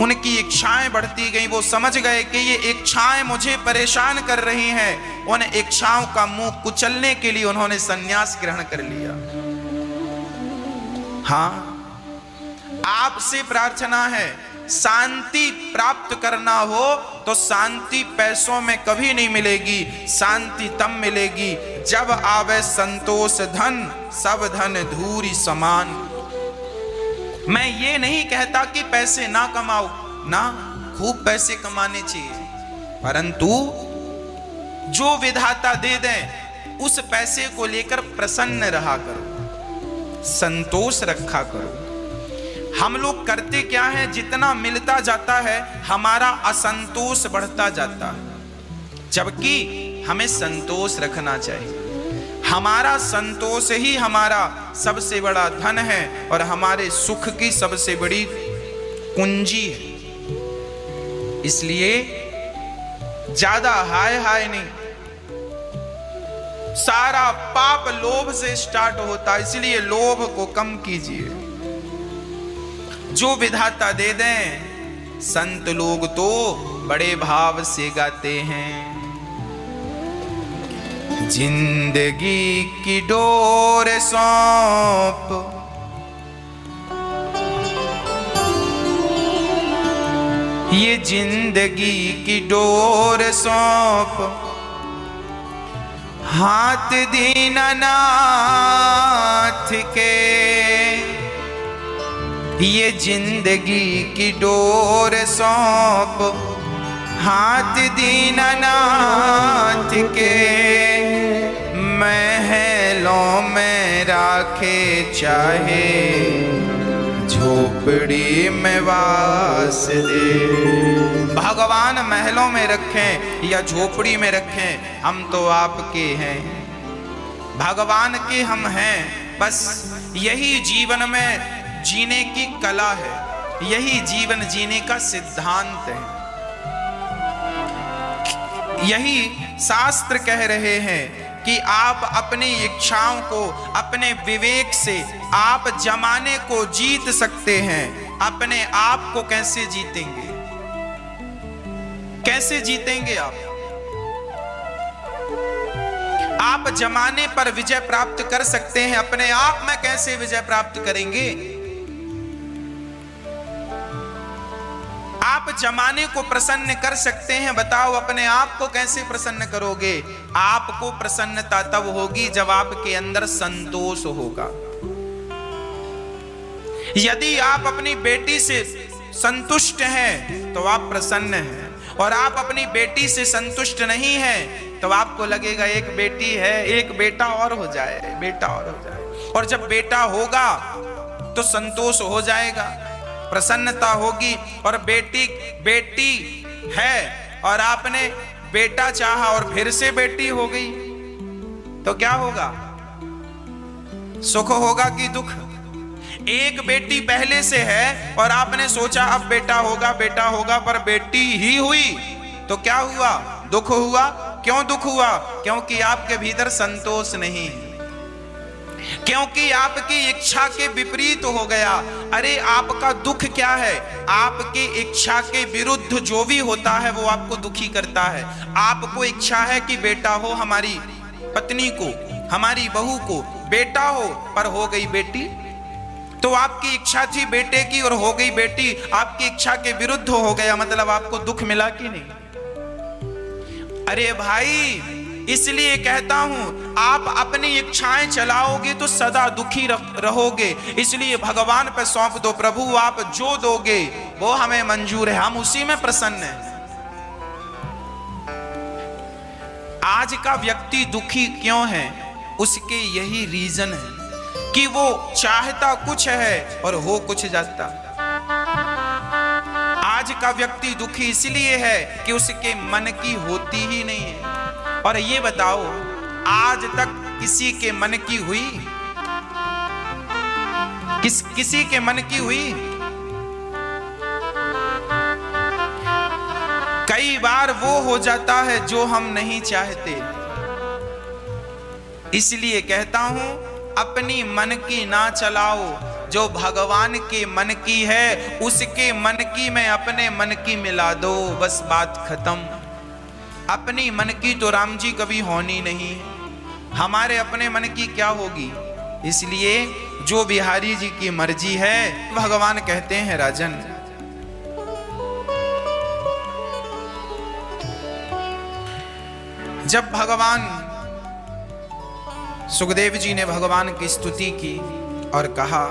उनकी इच्छाएं बढ़ती गई। वो समझ गए कि ये इच्छाएं मुझे परेशान कर रही हैं। उन इच्छाओं का मुंह कुचलने के लिए उन्होंने संन्यास ग्रहण कर लिया। हाँ, आपसे प्रार्थना है, शांति प्राप्त करना हो तो शांति पैसों में कभी नहीं मिलेगी। शांति तब मिलेगी जब आवे संतोष धन, सब धन धूरी समान। मैं ये नहीं कहता कि पैसे ना कमाओ, ना, खूब पैसे कमाने चाहिए, परंतु जो विधाता दे दें उस पैसे को लेकर प्रसन्न रहा करो, संतोष रखा करो। हम लोग करते क्या है, जितना मिलता जाता है हमारा असंतोष बढ़ता जाता है, जबकि हमें संतोष रखना चाहिए। हमारा संतोष ही हमारा सबसे बड़ा धन है और हमारे सुख की सबसे बड़ी कुंजी है। इसलिए ज्यादा हाय हाय नहीं, सारा पाप लोभ से स्टार्ट होता है, इसलिए लोभ को कम कीजिए। जो विधाता दे दें, संत लोग तो बड़े भाव से गाते हैं। जिंदगी की डोर सौंप, ये जिंदगी की डोर सौंप, हाथ दीनानाथ के। ये जिंदगी की डोर सौंप, हाथ दीनानाथ के। महलों में राखे चाहे, झोपड़ी में वास दे। भगवान महलों में रखें या झोपड़ी में रखें, हम तो आपके हैं, भगवान के हम हैं। बस यही जीवन में जीने की कला है, यही जीवन जीने का सिद्धांत है। यही शास्त्र कह रहे हैं कि आप अपनी इच्छाओं को अपने विवेक से आप जमाने को जीत सकते हैं। अपने आप को कैसे जीतेंगे, कैसे जीतेंगे आप जमाने पर विजय प्राप्त कर सकते हैं, अपने आप में कैसे विजय प्राप्त करेंगे? आप जमाने को प्रसन्न कर सकते हैं, बताओ अपने आप को कैसे प्रसन्न करोगे? आपको प्रसन्नता तब होगी जब आपके अंदर संतोष होगा। यदि आप अपनी बेटी से संतुष्ट हैं तो आप प्रसन्न हैं, और आप अपनी बेटी से संतुष्ट नहीं हैं तो आपको लगेगा एक बेटी है, एक बेटा और हो जाए, बेटा और हो जाए। और जब बेटा होगा तो संतोष हो जाएगा, प्रसन्नता होगी। और बेटी है और आपने बेटा चाहा और फिर से बेटी हो गई तो क्या होगा? सुख होगा कि दुख? एक बेटी पहले से है और आपने सोचा अब बेटा होगा, पर बेटी ही हुई तो क्या हुआ? दुख हुआ। क्यों दुख हुआ? क्योंकि आपके भीतर संतोष नहीं है, क्योंकि आपकी इच्छा के विपरीत हो गया। अरे आपका दुख क्या है? आपकी इच्छा के विरुद्ध जो भी होता है वो आपको दुखी करता है। आपको इच्छा है कि बेटा हो, हमारी पत्नी को, हमारी बहू को बेटा हो, पर हो गई बेटी। तो आपकी इच्छा थी बेटे की और हो गई बेटी, आपकी इच्छा के विरुद्ध हो गया, मतलब आपको दुख मिला कि नहीं? अरे भाई, इसलिए कहता हूं आप अपनी इच्छाएं चलाओगे तो सदा दुखी रहोगे। इसलिए भगवान पर सौंप दो, प्रभु आप जो दोगे वो हमें मंजूर है, हम उसी में प्रसन्न हैं। आज का व्यक्ति दुखी क्यों है? उसके यही रीजन है कि वो चाहता कुछ है और हो कुछ जाता। आज का व्यक्ति दुखी इसलिए है कि उसके मन की होती ही नहीं है। और ये बताओ, आज तक किसी के मन की हुई? किसी के मन की हुई? कई बार वो हो जाता है जो हम नहीं चाहते। इसलिए कहता हूं, अपनी मन की ना चलाओ, जो भगवान के मन की है उसके मन की में अपने मन की मिला दो, बस बात खत्म। अपनी मन की तो राम जी कभी होनी नहीं, हमारे अपने मन की क्या होगी? इसलिए जो बिहारी जी की मर्जी है, भगवान कहते हैं राजन, जब भगवान सुखदेव जी ने भगवान की स्तुति की और कहा,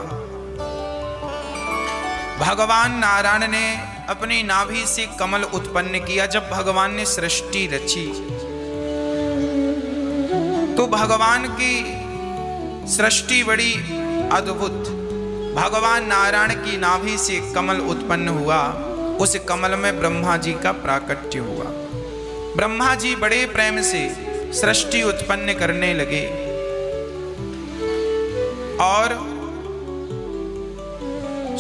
भगवान नारायण ने अपनी नाभि से कमल उत्पन्न किया। जब भगवान ने सृष्टि रची तो भगवान की सृष्टि बड़ी अद्भुत। भगवान नारायण की नाभि से कमल उत्पन्न हुआ, उस कमल में ब्रह्मा जी का प्राकट्य हुआ। ब्रह्मा जी बड़े प्रेम से सृष्टि उत्पन्न करने लगे और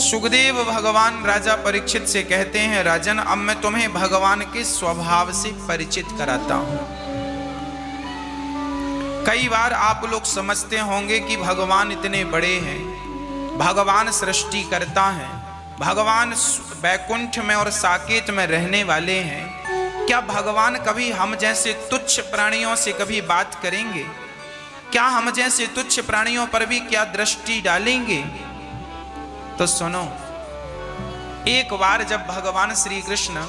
सुखदेव भगवान राजा परीक्षित से कहते हैं, राजन अब मैं तुम्हें भगवान के स्वभाव से परिचित कराता हूं। कई बार आप लोग समझते होंगे कि भगवान इतने बड़े हैं, भगवान सृष्टि करता है, भगवान वैकुंठ में और साकेत में रहने वाले हैं। क्या भगवान कभी हम जैसे तुच्छ प्राणियों से कभी बात करेंगे? क्या हम जैसे तुच्छ प्राणियों पर भी क्या दृष्टि डालेंगे? तो सुनो, एक बार जब भगवान श्री कृष्ण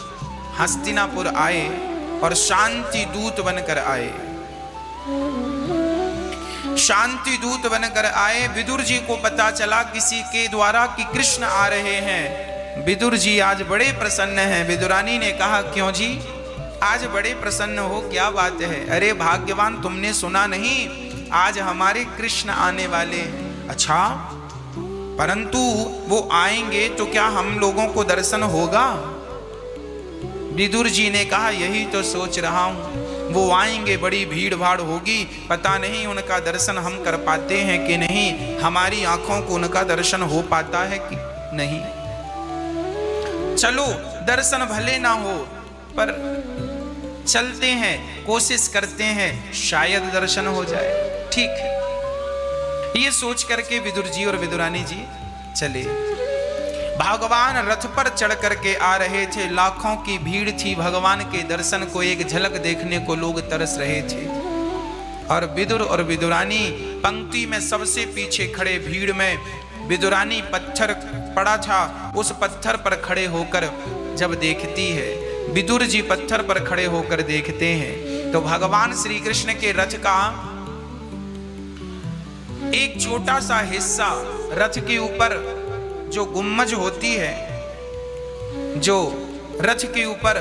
हस्तिनापुर आए और शांति दूत बनकर आए, शांति दूत बनकर आए, विदुर जी को पता चला किसी के द्वारा कि कृष्ण आ रहे हैं। विदुर जी आज बड़े प्रसन्न हैं। विदुरानी ने कहा, क्यों जी आज बड़े प्रसन्न हो, क्या बात है? अरे भाग्यवान, तुमने सुना नहीं, आज हमारे कृष्ण आने वाले हैं। अच्छा, परंतु वो आएंगे तो क्या हम लोगों को दर्शन होगा? विदुर जी ने कहा, यही तो सोच रहा हूं, वो आएंगे, बड़ी भीड़ भाड़ होगी, पता नहीं उनका दर्शन हम कर पाते हैं कि नहीं, हमारी आंखों को उनका दर्शन हो पाता है कि नहीं। चलो दर्शन भले ना हो, पर चलते हैं, कोशिश करते हैं, शायद दर्शन हो जाए। ठीक है, ये सोच करके विदुर जी और विदुरानी जी चले। भगवान रथ पर चढ़ करके आ रहे थे, लाखों की भीड़ थी, भगवान के दर्शन को एक झलक देखने को लोग तरस रहे थे। और विदुर और विदुरानी पंक्ति में सबसे पीछे खड़े, भीड़ में। विदुरानी पत्थर पड़ा था, उस पत्थर पर खड़े होकर जब देखती है, विदुर जी पत्थर पर खड़े होकर देखते हैं, तो भगवान श्री कृष्ण के रथ का एक छोटा सा हिस्सा, रथ के ऊपर जो गुम्मज होती है, जो रथ के ऊपर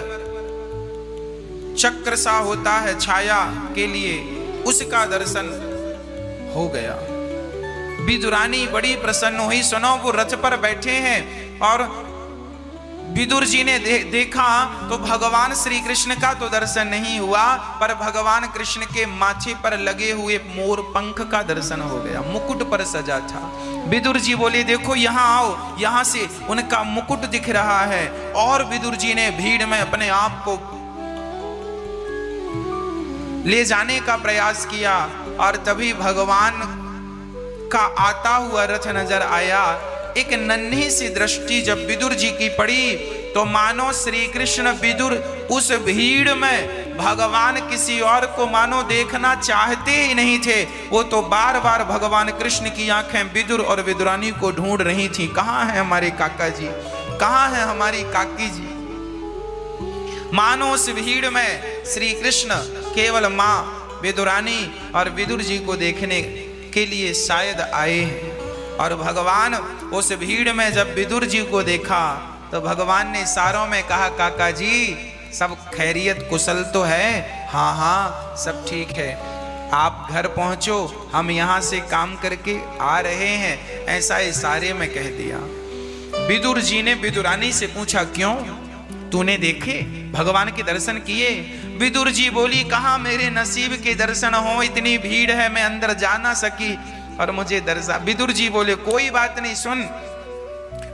चक्र सा होता है छाया के लिए, उसका दर्शन हो गया। विदुरानी बड़ी प्रसन्न हुई। सुनो, वो रथ पर बैठे हैं और विदुर जी ने देखा तो भगवान श्री कृष्ण का तो दर्शन नहीं हुआ, पर भगवान कृष्ण के माथे पर लगे हुए मोर पंख का दर्शन हो गया, मुकुट पर सजा था। विदुर जी बोले, देखो यहाँ आओ, यहाँ से उनका मुकुट दिख रहा है। और विदुर जी ने भीड़ में अपने आप को ले जाने का प्रयास किया और तभी भगवान का आता हुआ रथ नजर आया। एक नन्ही सी दृष्टि जब विदुर जी की पड़ी तो मानो श्री कृष्ण विदुर उस भीड़ में भगवान किसी और को मानो देखना चाहते ही नहीं थे। वो तो बार बार भगवान कृष्ण की आंखें विदुर और विदुरानी को ढूंढ रही थी, कहाँ है हमारे काका जी, कहाँ है हमारी काकी जी। मानो उस भीड़ में श्री कृष्ण केवल मां विदुरानी और विदुर जी को देखने के लिए शायद आए हैं। और भगवान उस भीड़ में जब विदुर जी को देखा तो भगवान ने इशारों में कहा, काका जी सब खैरियत कुशल तो है? हाँ हाँ सब ठीक है, आप घर पहुंचो, हम यहाँ से काम करके आ रहे हैं, ऐसा इशारे में कह दिया। विदुर जी ने विदुरानी से पूछा, क्यों, तूने देखे, भगवान के दर्शन किए? विदुर जी बोली, कहाँ मेरे नसीब के दर्शन हो, इतनी भीड़ है, मैं अंदर जा ना सकी। और मुझे दर्शा। विदुर जी बोले कोई बात नहीं, सुन,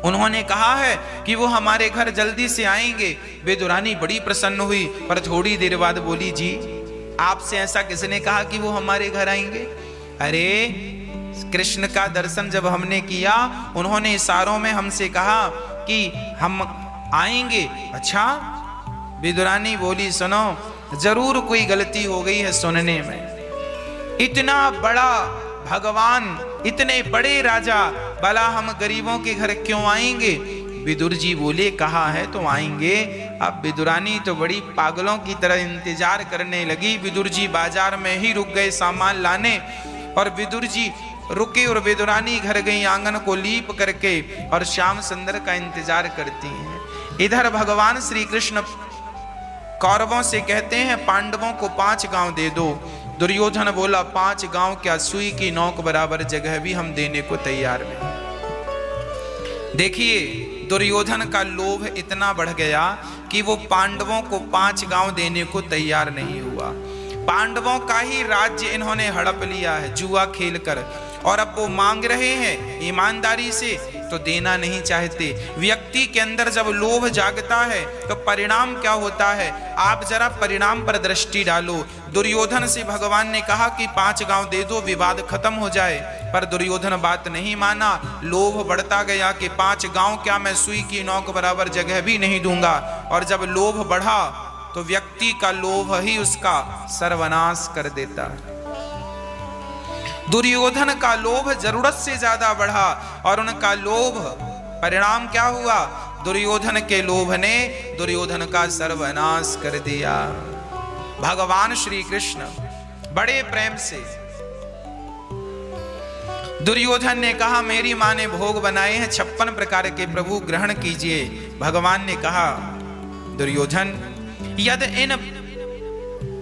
उन्होंने कहा है कि वो हमारे घर जल्दी से आएंगे। विदुरानी बड़ी प्रसन्न हुई, पर थोड़ी देर बाद बोली, जी आपसे ऐसा किसने कहा कि वो हमारे घर आएंगे? अरे कृष्ण का दर्शन जब हमने किया, उन्होंने इशारों में हमसे कहा कि हम आएंगे। अच्छा? विदुरानी बोली, सुनो, जरूर कोई गलती हो गई है सुनने में। इतना बड़ा भगवान, इतने बड़े राजा, भला हम गरीबों के घर क्यों आएंगे? विदुर जी बोले, कहा है तो आएंगे। अब विदुरानी तो बड़ी पागलों की तरह इंतजार करने लगी। विदुर जी बाजार में ही रुक गए सामान लाने, और विदुर जी रुके और विदुरानी घर गई आंगन को लीप करके और श्याम सुंदर का इंतजार करती हैं। इधर भगवान श्री कृष्ण कौरवों से कहते हैं, पांडवों को 5 गांव दे दो। दुर्योधन बोला, 5 गांव क्या, सुई की नोक बराबर जगह भी हम देने को तैयार नहीं। देखिए दुर्योधन का लोभ इतना बढ़ गया कि वो पांडवों को 5 गांव देने को तैयार नहीं हुआ। पांडवों का ही राज्य इन्होंने हड़प लिया है जुआ खेलकर, और अब वो मांग रहे हैं ईमानदारी से, तो देना नहीं चाहते। व्यक्ति के अंदर जब लोभ जागता है तो परिणाम क्या होता है, आप जरा परिणाम पर दृष्टि डालो। दुर्योधन से भगवान ने कहा कि 5 गांव दे दो, विवाद खत्म हो जाए, पर दुर्योधन बात नहीं माना। लोभ बढ़ता गया कि 5 गांव क्या, मैं सुई की नोक बराबर जगह भी नहीं दूंगा। और जब लोभ बढ़ा तो व्यक्ति का लोभ ही उसका सर्वनाश कर देता है। दुर्योधन का लोभ जरूरत से ज्यादा बढ़ा, और उनका लोभ, परिणाम क्या हुआ, दुर्योधन के लोभ ने दुर्योधन का सर्वनाश कर दिया। भगवान श्री कृष्ण बड़े प्रेम से, दुर्योधन ने कहा, मेरी मां ने भोग बनाए हैं 56 प्रकार के, प्रभु ग्रहण कीजिए। भगवान ने कहा, दुर्योधन, यदि इन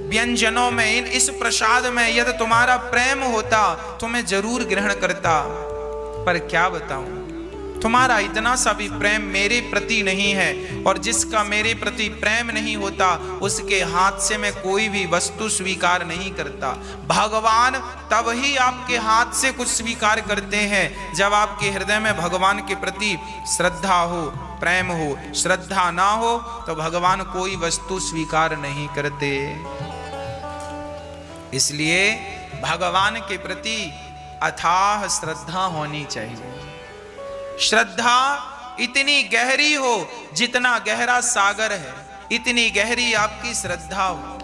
व्यंजनों में, इस प्रसाद में यदि तुम्हारा प्रेम होता तो मैं जरूर ग्रहण करता, पर क्या बताऊं, तुम्हारा इतना सा भी प्रेम मेरे प्रति नहीं है, और जिसका मेरे प्रति प्रेम नहीं होता उसके हाथ से मैं कोई भी वस्तु स्वीकार नहीं करता। भगवान तब ही आपके हाथ से कुछ स्वीकार करते हैं जब आपके हृदय में भगवान के प्रति श्रद्धा हो, प्रेम हो। श्रद्धा ना हो तो भगवान कोई वस्तु स्वीकार नहीं करते। इसलिए भगवान के प्रति अथाह श्रद्धा होनी चाहिए। श्रद्धा इतनी गहरी हो जितना गहरा सागर है, इतनी गहरी आपकी श्रद्धा हो।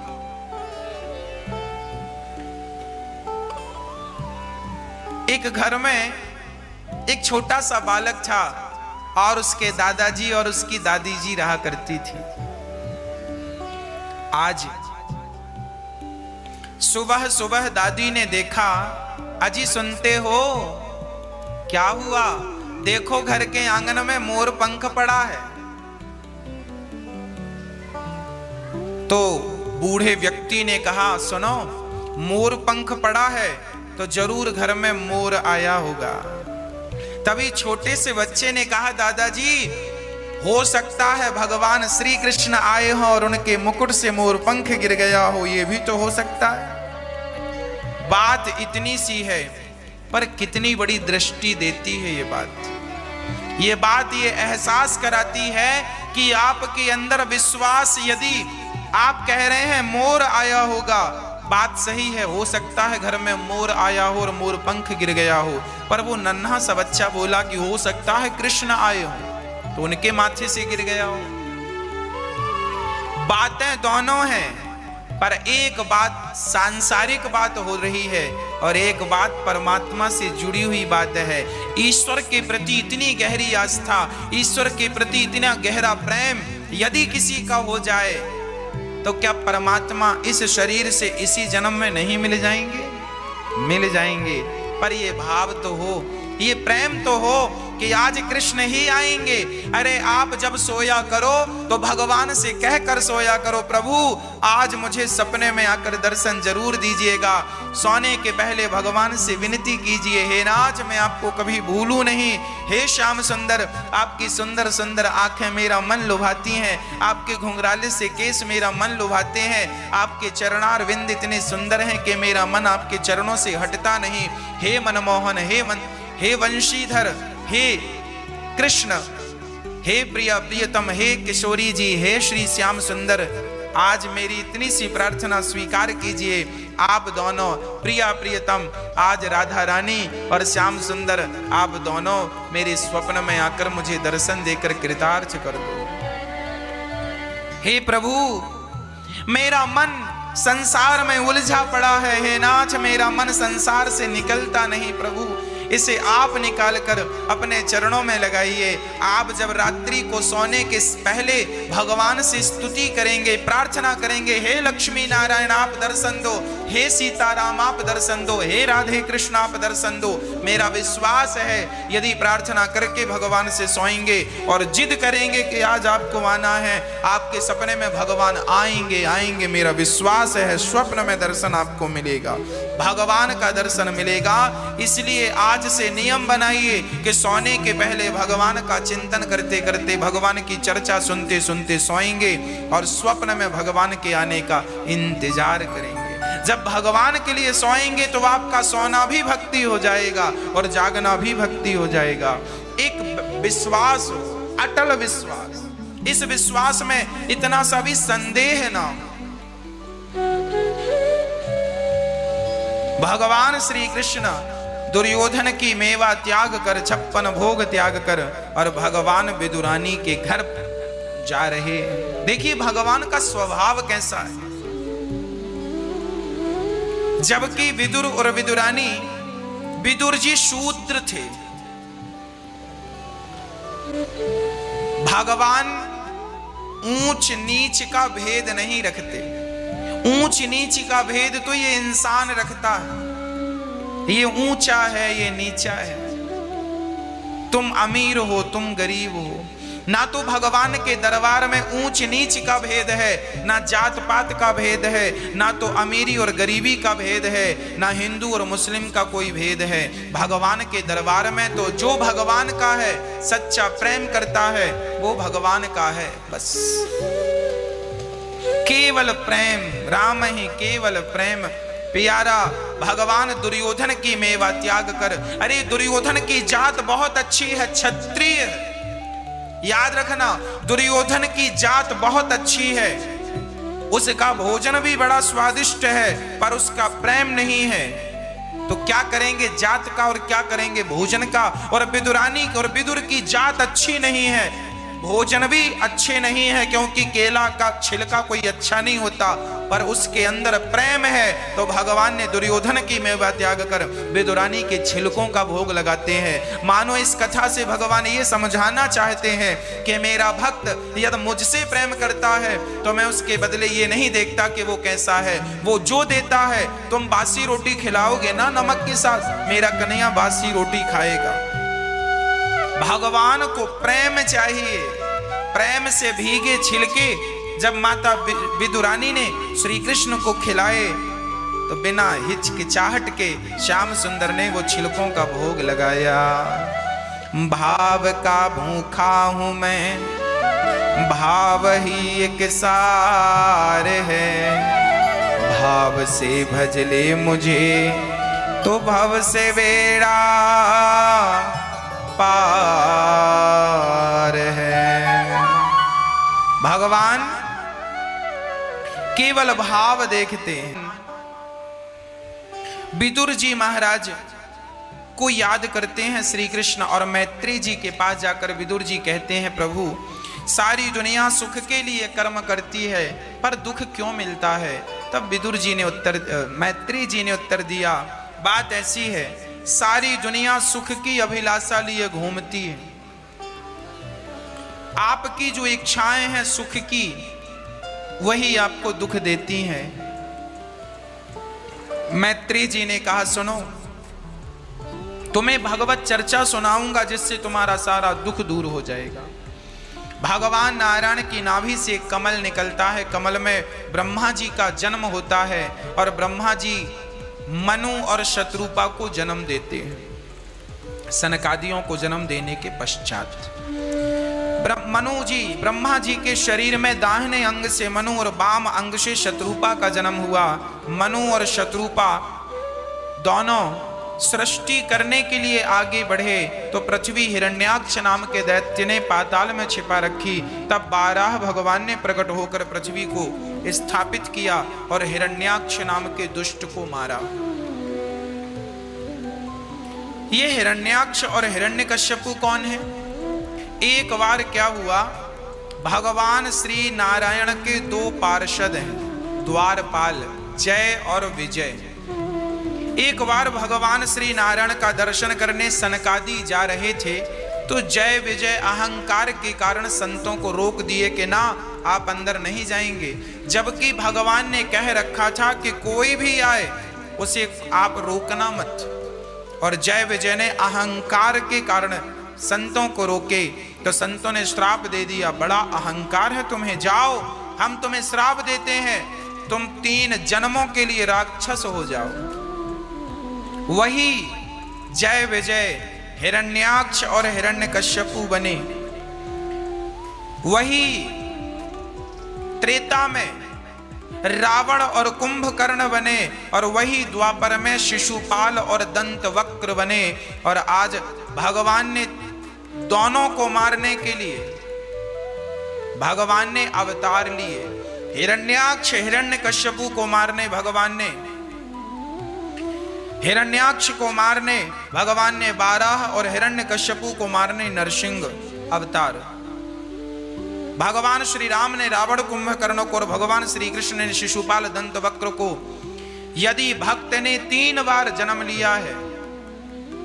एक घर में एक छोटा सा बालक था, और उसके दादाजी और उसकी दादी जी रहा करती थी। आज सुबह सुबह दादी ने देखा, अजी सुनते हो, क्या हुआ? देखो घर के आंगन में मोर पंख पड़ा है। तो बूढ़े व्यक्ति ने कहा, सुनो, मोर पंख पड़ा है तो जरूर घर में मोर आया होगा। तभी छोटे से बच्चे ने कहा, दादाजी, हो सकता है भगवान श्री कृष्ण आए हो और उनके मुकुट से मोर पंख गिर गया हो, ये भी तो हो सकता है। बात इतनी सी है, पर कितनी बड़ी दृष्टि देती है ये बात ये एहसास कराती है कि आपके अंदर विश्वास, यदि आप कह रहे हैं मोर आया होगा, बात सही है, हो सकता है घर में मोर आया हो और मोर पंख गिर गया हो, पर वो नन्हा सा बच्चा बोला कि हो सकता है कृष्ण आए हो तो उनके माथे से गिर गया हो। बातें दोनों हैं, पर एक बात सांसारिक बात हो रही है और एक बात परमात्मा से जुड़ी हुई बात है। ईश्वर के प्रति इतनी गहरी आस्था, ईश्वर के प्रति इतना गहरा प्रेम यदि किसी का हो जाए तो क्या परमात्मा इस शरीर से इसी जन्म में नहीं मिल जाएंगे? मिल जाएंगे। पर ये भाव तो हो, ये प्रेम तो हो कि आज कृष्ण ही आएंगे। अरे आप जब सोया करो तो भगवान से कहकर सोया करो, प्रभु आज मुझे सपने में आकर दर्शन जरूर दीजिएगा। सोने के पहले भगवान से विनती कीजिए, हे नाथ मैं आपको कभी भूलूं नहीं। हे श्याम सुंदर, आपकी सुंदर सुंदर आंखें मेरा मन लुभाती हैं, आपके घुंघराले से केस मेरा मन लुभाते हैं, आपके चरणार विंद इतने सुंदर हैं कि मेरा मन आपके चरणों से हटता नहीं। हे मनमोहन, हे वंशीधर, हे कृष्ण, हे प्रिया प्रियतम, हे किशोरी जी, हे श्री श्याम सुंदर, आज मेरी इतनी सी प्रार्थना स्वीकार कीजिए। आप दोनों प्रिया प्रियतम, आज राधा रानी और श्याम सुंदर, आप दोनों मेरे स्वप्न में आकर मुझे दर्शन देकर कृतार्थ कर दो। हे प्रभु, मेरा मन संसार में उलझा पड़ा है, हे नाथ मेरा मन संसार से निकलता नहीं। प्रभु इसे आप निकाल कर अपने चरणों में लगाइए। आप जब रात्रि को सोने के पहले भगवान से स्तुति करेंगे, प्रार्थना करेंगे, हे लक्ष्मी नारायण आप दर्शन दो, हे सीताराम आप दर्शन दो, हे राधे कृष्ण आप दर्शन दो। मेरा विश्वास है यदि प्रार्थना करके भगवान से सोएंगे और जिद करेंगे कि आज आपको आना है, आपके सपने में भगवान आएंगे आएंगे। मेरा विश्वास है स्वप्न में दर्शन आपको मिलेगा, भगवान का दर्शन मिलेगा। इसलिए आज से नियम बनाइए कि सोने के पहले भगवान का चिंतन करते करते, भगवान की चर्चा सुनते सुनते सोएंगे और स्वप्न में भगवान के आने का इंतजार करेंगे। जब भगवान के लिए सोएंगे तो आपका सोना भी भक्ति हो जाएगा और जागना भी भक्ति हो जाएगा। एक विश्वास, अटल विश्वास, इस विश्वास में इतना सा भी संदेह ना। भगवान श्री कृष्ण दुर्योधन की मेवा त्याग कर, 56 भोग त्याग कर और भगवान विदुरानी के घर जा रहे। देखिए भगवान का स्वभाव कैसा है। जबकि विदुर और विदुरानी, विदुर जी शूद्र थे, भगवान ऊंच नीच का भेद नहीं रखते। ऊंच नीच का भेद तो ये इंसान रखता है, ये ऊंचा है ये नीचा है, तुम अमीर हो तुम गरीब हो। ना तो भगवान के दरबार में ऊंच नीच का भेद है, ना जात पात का भेद है, ना तो अमीरी और गरीबी का भेद है, ना हिंदू और मुस्लिम का कोई भेद है। भगवान के दरबार में तो जो भगवान का है, सच्चा प्रेम करता है, वो भगवान का है। बस केवल प्रेम, राम ही केवल प्रेम प्यारा। भगवान दुर्योधन की मेवा त्याग कर, अरे दुर्योधन की जात बहुत अच्छी है, क्षत्रिय है, याद रखना दुर्योधन की जात बहुत अच्छी है, उसका भोजन भी बड़ा स्वादिष्ट है, पर उसका प्रेम नहीं है। तो क्या करेंगे जात का और क्या करेंगे भोजन का। और विदुरानी और विदुर की जात अच्छी नहीं है, भोजन भी अच्छे नहीं है, क्योंकि केला का छिलका कोई अच्छा नहीं होता, पर उसके अंदर प्रेम है। तो भगवान ने दुर्योधन की मेवा त्याग कर विदुरानी के छिलकों का भोग लगाते हैं। मानो इस कथा से भगवान ये समझाना चाहते हैं कि मेरा भक्त यदि मुझसे प्रेम करता है तो मैं उसके बदले ये नहीं देखता कि वो कैसा है, वो जो देता है। तुम बासी रोटी खिलाओगे ना नमक के साथ, मेरा कन्हैया बासी रोटी खाएगा। भगवान को प्रेम चाहिए, प्रेम से भीगे छिलके जब माता विदुरानी ने श्री कृष्ण को खिलाए तो बिना हिचकिचाहट के श्याम सुंदर ने वो छिलकों का भोग लगाया। भाव का भूखा हूं मैं, भाव ही एक सार है, भाव से भज ले मुझे तो भव से बेड़ा पार है। भगवान केवल भाव देखते हैं। विदुर जी महाराज को याद करते हैं श्री कृष्ण और मैत्री जी के पास जाकर विदुर जी कहते हैं, प्रभु सारी दुनिया सुख के लिए कर्म करती है पर दुख क्यों मिलता है। तब विदुर जी ने मैत्री जी ने उत्तर दिया, बात ऐसी है, सारी दुनिया सुख की अभिलाषा लिए घूमती है, आपकी जो इच्छाएं हैं सुख की वही आपको दुख देती हैं। मैत्री जी ने कहा, सुनो तुम्हें भगवत चर्चा सुनाऊंगा जिससे तुम्हारा सारा दुख दूर हो जाएगा। भगवान नारायण की नाभि से कमल निकलता है, कमल में ब्रह्मा जी का जन्म होता है और ब्रह्मा जी मनु और शत्रुपा को जन्म देते हैं। सनकादियों को जन्म देने के पश्चात मनु जी, ब्रह्मा जी के शरीर में दाहिने अंग से मनु और बाम अंग से शत्रुपा का जन्म हुआ। मनु और शत्रुपा दोनों सृष्टि करने के लिए आगे बढ़े तो पृथ्वी हिरण्याक्ष नाम के दैत्य ने पाताल में छिपा रखी। तब 12 भगवान ने प्रकट होकर पृथ्वी को स्थापित किया और हिरण्याक्ष नाम के दुष्ट को मारा। ये हिरण्याक्ष और हिरण्यकश्यपु कौन है? एक बार क्या हुआ, भगवान श्री नारायण के 2 पार्षद हैं, द्वारपाल जय और विजय। एक बार भगवान श्री नारायण का दर्शन करने सनकादि जा रहे थे तो जय विजय अहंकार के कारण संतों को रोक दिए कि ना, आप अंदर नहीं जाएंगे, जबकि भगवान ने कह रखा था कि कोई भी आए उसे आप रोकना मत। और जय विजय ने अहंकार के कारण संतों को रोके तो संतों ने श्राप दे दिया, बड़ा अहंकार है तुम्हें, जाओ हम तुम्हें श्राप देते हैं, तुम 3 जन्मों के लिए राक्षस हो जाओ। वही जय विजय हिरण्याक्ष और हिरण्यकश्यपु बने। वही त्रेता में रावण और कुंभकर्ण बने और वही द्वापर में शिशुपाल और दंतवक्र बने। और आज भगवान ने दोनों को मारने के लिए भगवान ने अवतार लिए। हिरण्याक्ष हिरण्यकश्यपु को मारने भगवान ने, हिरण्याक्ष को मारने भगवान ने 12 और हिरण्यकश्यपु को मारने नरसिंह अवतार। भगवान श्री राम ने रावण कुंभकर्ण को और भगवान श्री कृष्ण ने शिशुपाल दंतवक्र को। यदि भक्त ने 3 बार जन्म लिया है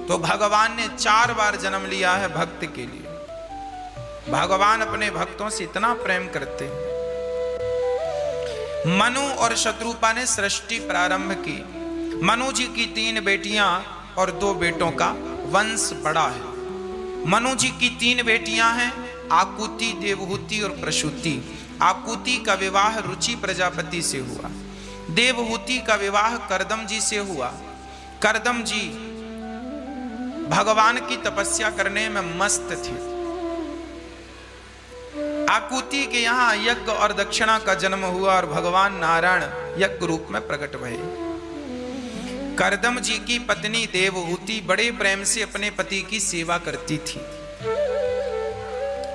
तो भगवान ने 4 बार जन्म लिया है भक्त के लिए। भगवान अपने भक्तों से इतना प्रेम करते हैं। मनु और शत्रुपा ने सृष्टि प्रारंभ की। मनु जी की 3 बेटियां और 2 बेटों का वंश बड़ा है। मनु जी की 3 बेटियां हैं, आकुति, देवहूति और प्रसूति। आकुति का विवाह रुचि प्रजापति से हुआ। देवहूति का विवाह करदम जी से हुआ। करदम जी भगवान की तपस्या करने में मस्त थे। आकुति के यहाँ यज्ञ और दक्षिणा का जन्म हुआ और भगवान नारायण यज्ञ रूप में प्रकट भये। करदम जी की पत्नी देवहूति बड़े प्रेम से अपने पति की सेवा करती थी।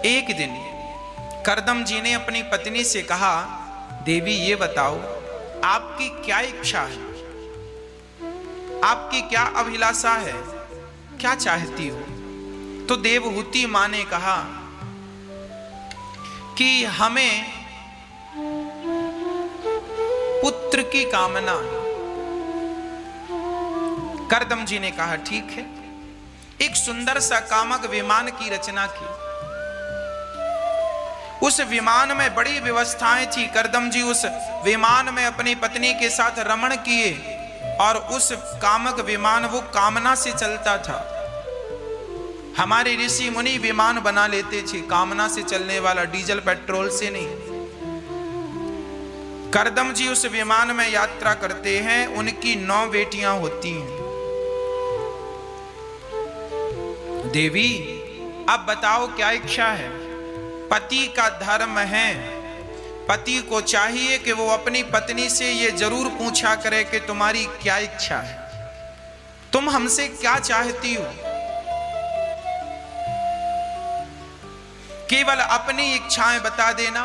एक दिन करदम जी ने अपनी पत्नी से कहा, देवी ये बताओ आपकी क्या इच्छा है, आपकी क्या अभिलाषा है, क्या चाहती हो? तो देवहूति मां ने कहा कि हमें पुत्र की कामना। करदम जी ने कहा ठीक है। एक सुंदर सा कामक विमान की रचना की। उस विमान में बड़ी व्यवस्थाएं थी। करदम जी उस विमान में अपनी पत्नी के साथ रमण किए और उस कामक विमान वो कामना से चलता था। हमारे ऋषि मुनि विमान बना लेते थे कामना से चलने वाला, डीजल पेट्रोल से नहीं। करदम जी उस विमान में यात्रा करते हैं। उनकी 9 बेटियां होती हैं। देवी अब बताओ क्या इच्छा है? पति का धर्म है, पति को चाहिए कि वो अपनी पत्नी से ये जरूर पूछा करे कि तुम्हारी क्या इच्छा है, तुम हमसे क्या चाहती हो। केवल अपनी इच्छाएं बता देना,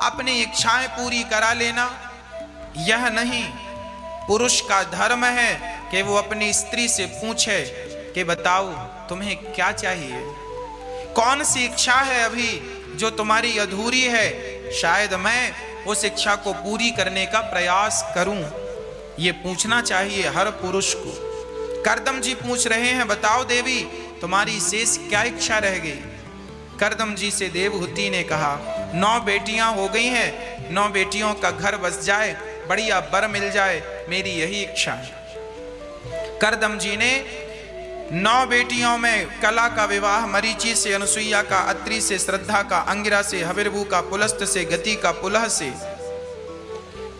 अपनी इच्छाएं पूरी करा लेना यह नहीं। पुरुष का धर्म है कि वो अपनी स्त्री से पूछे कि बताओ तुम्हें क्या चाहिए, कौन सी इच्छा है अभी जो तुम्हारी अधूरी है, शायद मैं उस इच्छा को पूरी करने का प्रयास करूं। ये पूछना चाहिए हर पुरुष को। करदम जी पूछ रहे हैं, बताओ देवी तुम्हारी शेष क्या इच्छा रह गई। करदम जी से देवहूति ने कहा, 9 बेटियां हो गई हैं, 9 बेटियों का घर बस जाए, बढ़िया वर मिल जाए, मेरी यही इच्छा है। करदम जी ने 9 बेटियों में कला का विवाह मरीचि से, अनुसुईया का अत्रि से, श्रद्धा का अंगिरा से, हविर्भू का पुलस्त से, गति का पुलह से,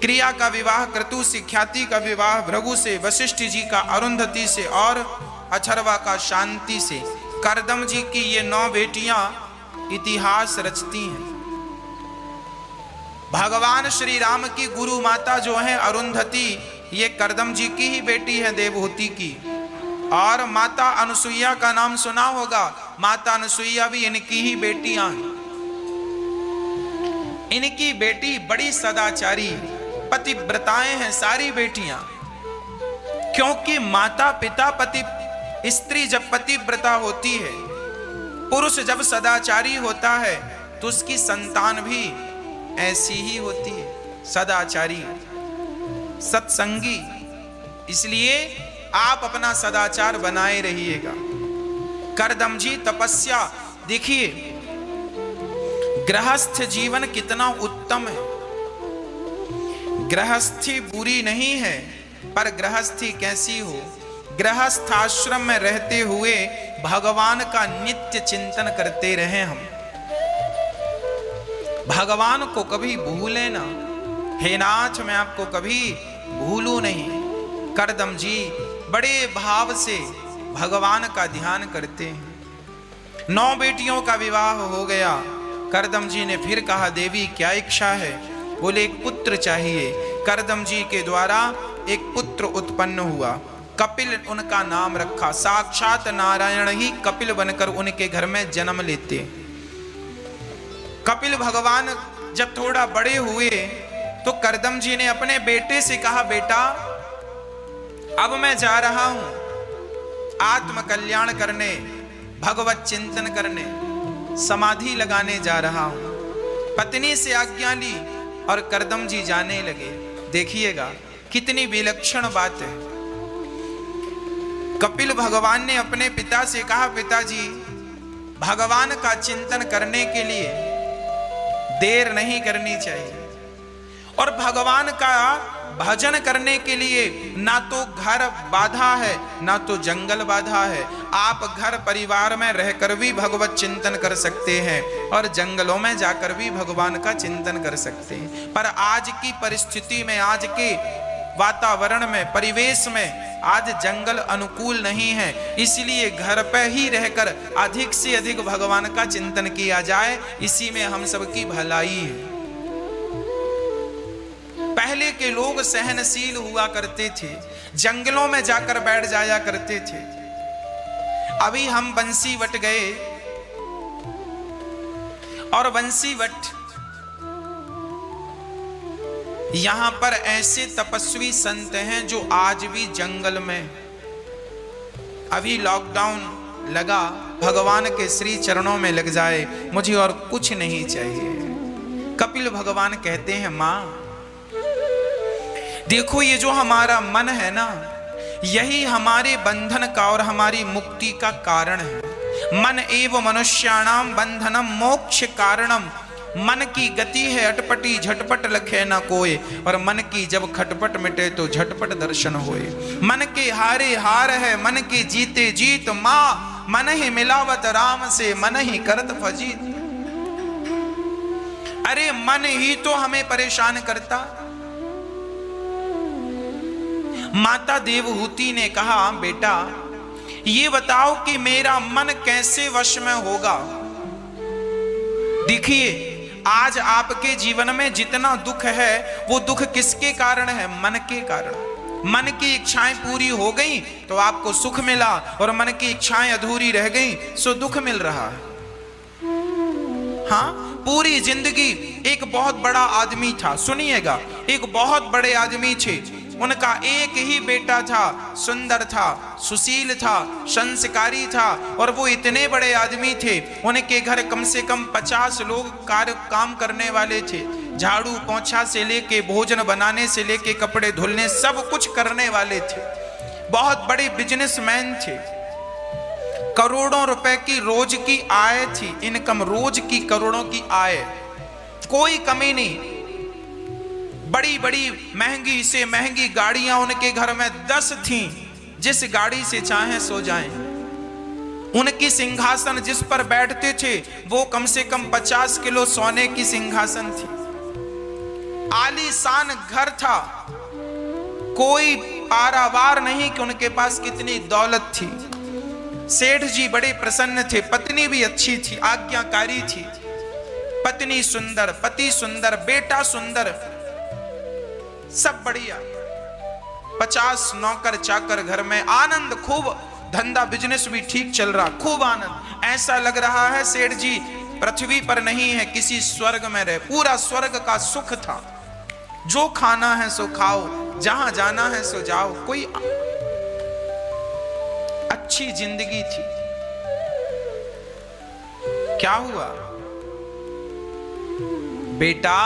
क्रिया का विवाह क्रतु से, ख्याति का विवाह भृगु से, वशिष्ठ जी का अरुंधति से और अथर्वा का शांति से। करदम जी की ये 9 बेटियां इतिहास रचती हैं। भगवान श्री राम की गुरु माता जो है अरुंधति, ये करदम जी की ही बेटी है, देवहूति की। और माता अनुसुईया का नाम सुना होगा, माता अनुसुईया भी इनकी ही बेटियां हैं। इनकी बेटी बड़ी सदाचारी पतिव्रताएं हैं सारी बेटियां, क्योंकि माता पिता पति, स्त्री जब पतिव्रता होती है, पुरुष जब सदाचारी होता है, तो उसकी संतान भी ऐसी ही होती है, सदाचारी सत्संगी। इसलिए आप अपना सदाचार बनाए रहिएगा। करदम जी तपस्या, देखिए गृहस्थ जीवन कितना उत्तम है। गृहस्थी बुरी नहीं है, पर गृहस्थी कैसी हो, गृहस्थ आश्रम में रहते हुए भगवान का नित्य चिंतन करते रहें। हम भगवान को कभी भूले ना। हे नाथ, मैं आपको कभी भूलू नहीं। करदम जी बड़े भाव से भगवान का ध्यान करते हैं। 9 बेटियों का विवाह हो गया। करदम जी ने फिर कहा, देवी क्या इच्छा है? बोले एक पुत्र चाहिए। करदम जी के द्वारा एक पुत्र उत्पन्न हुआ। कपिल उनका नाम रखा। साक्षात नारायण ही कपिल बनकर उनके घर में जन्म लेते। कपिल भगवान जब थोड़ा बड़े हुए तो करदम जी ने अपने बेटे से कहा, बेटा अब मैं जा रहा हूं आत्म कल्याण करने, भगवत चिंतन करने, समाधि लगाने जा रहा हूं। पत्नी से आज्ञा ली और करदम जी जाने लगे। देखिएगा कितनी विलक्षण बात है। कपिल भगवान ने अपने पिता से कहा, पिताजी भगवान का चिंतन करने के लिए देर नहीं करनी चाहिए, और भगवान का भजन करने के लिए ना तो घर बाधा है ना तो जंगल बाधा है। आप घर परिवार में रहकर भी भगवत चिंतन कर सकते हैं और जंगलों में जाकर भी भगवान का चिंतन कर सकते हैं। पर आज की परिस्थिति में, आज के वातावरण में, परिवेश में आज जंगल अनुकूल नहीं है। इसलिए घर पे ही रहकर अधिक से अधिक भगवान का चिंतन किया जाए, इसी में हम सबकी भलाई है। पहले के लोग सहनशील हुआ करते थे, जंगलों में जाकर बैठ जाया करते थे। अभी हम बंसीवट गए और बंसीवट यहां पर ऐसे तपस्वी संत हैं जो आज भी जंगल में, अभी लॉकडाउन लगा, भगवान के श्री चरणों में लग जाए, मुझे और कुछ नहीं चाहिए। कपिल भगवान कहते हैं, मां देखो ये जो हमारा मन है ना, यही हमारे बंधन का और हमारी मुक्ति का कारण है। मन एव मनुष्याणाम बंधनम मोक्ष कारणम। मन की गति है अटपटी, झटपट लखे न कोय, और मन की जब खटपट मिटे तो झटपट दर्शन होए। मन के हारे हार है, मन के जीते जीत, माँ मन ही मिलावत राम से, मन ही करत फजीत। अरे मन ही तो हमें परेशान करता। माता देवहूति ने कहा, बेटा ये बताओ कि मेरा मन कैसे वश में होगा। देखिए आज आपके जीवन में जितना दुख है वो दुख किसके कारण है? मन के कारण। मन की इच्छाएं पूरी हो गई तो आपको सुख मिला, और मन की इच्छाएं अधूरी रह गई सो दुख मिल रहा है। हाँ, पूरी जिंदगी एक बहुत बड़ा आदमी था, सुनिएगा, एक बहुत बड़े आदमी थे, उनका एक ही बेटा था, सुंदर था, सुशील था, संस्कारी था, और वो इतने बड़े आदमी थे, उनके घर कम से कम 50 लोग काम करने वाले थे। झाड़ू पोंछा से लेके, भोजन बनाने से लेके, कपड़े धुलने, सब कुछ करने वाले थे। बहुत बड़े बिजनेसमैन थे। करोड़ों रुपए की रोज की आय थी, इनकम रोज की करोड़ों की आय, कोई कमी नहीं। बड़ी बड़ी महंगी से महंगी गाड़ियां उनके घर में 10 थीं, जिस गाड़ी से चाहे सो जाएं। उनकी सिंहासन जिस पर बैठते थे वो कम से कम 50 किलो सोने की सिंहासन थी। आलीशान घर था, कोई पारावार नहीं कि उनके पास कितनी दौलत थी। सेठ जी बड़े प्रसन्न थे, पत्नी भी अच्छी थी, आज्ञाकारी थी। पत्नी सुंदर, पति सुंदर, बेटा सुंदर, सब बढ़िया। 50 नौकर चाकर घर में, आनंद खूब, धंधा बिजनेस भी ठीक चल रहा, खूब आनंद। ऐसा लग रहा है सेठ जी पृथ्वी पर नहीं है, किसी स्वर्ग में रहे। पूरा स्वर्ग का सुख था, जो खाना है सो खाओ, जहां जाना है सो जाओ, कोई अच्छी जिंदगी थी। क्या हुआ? बेटा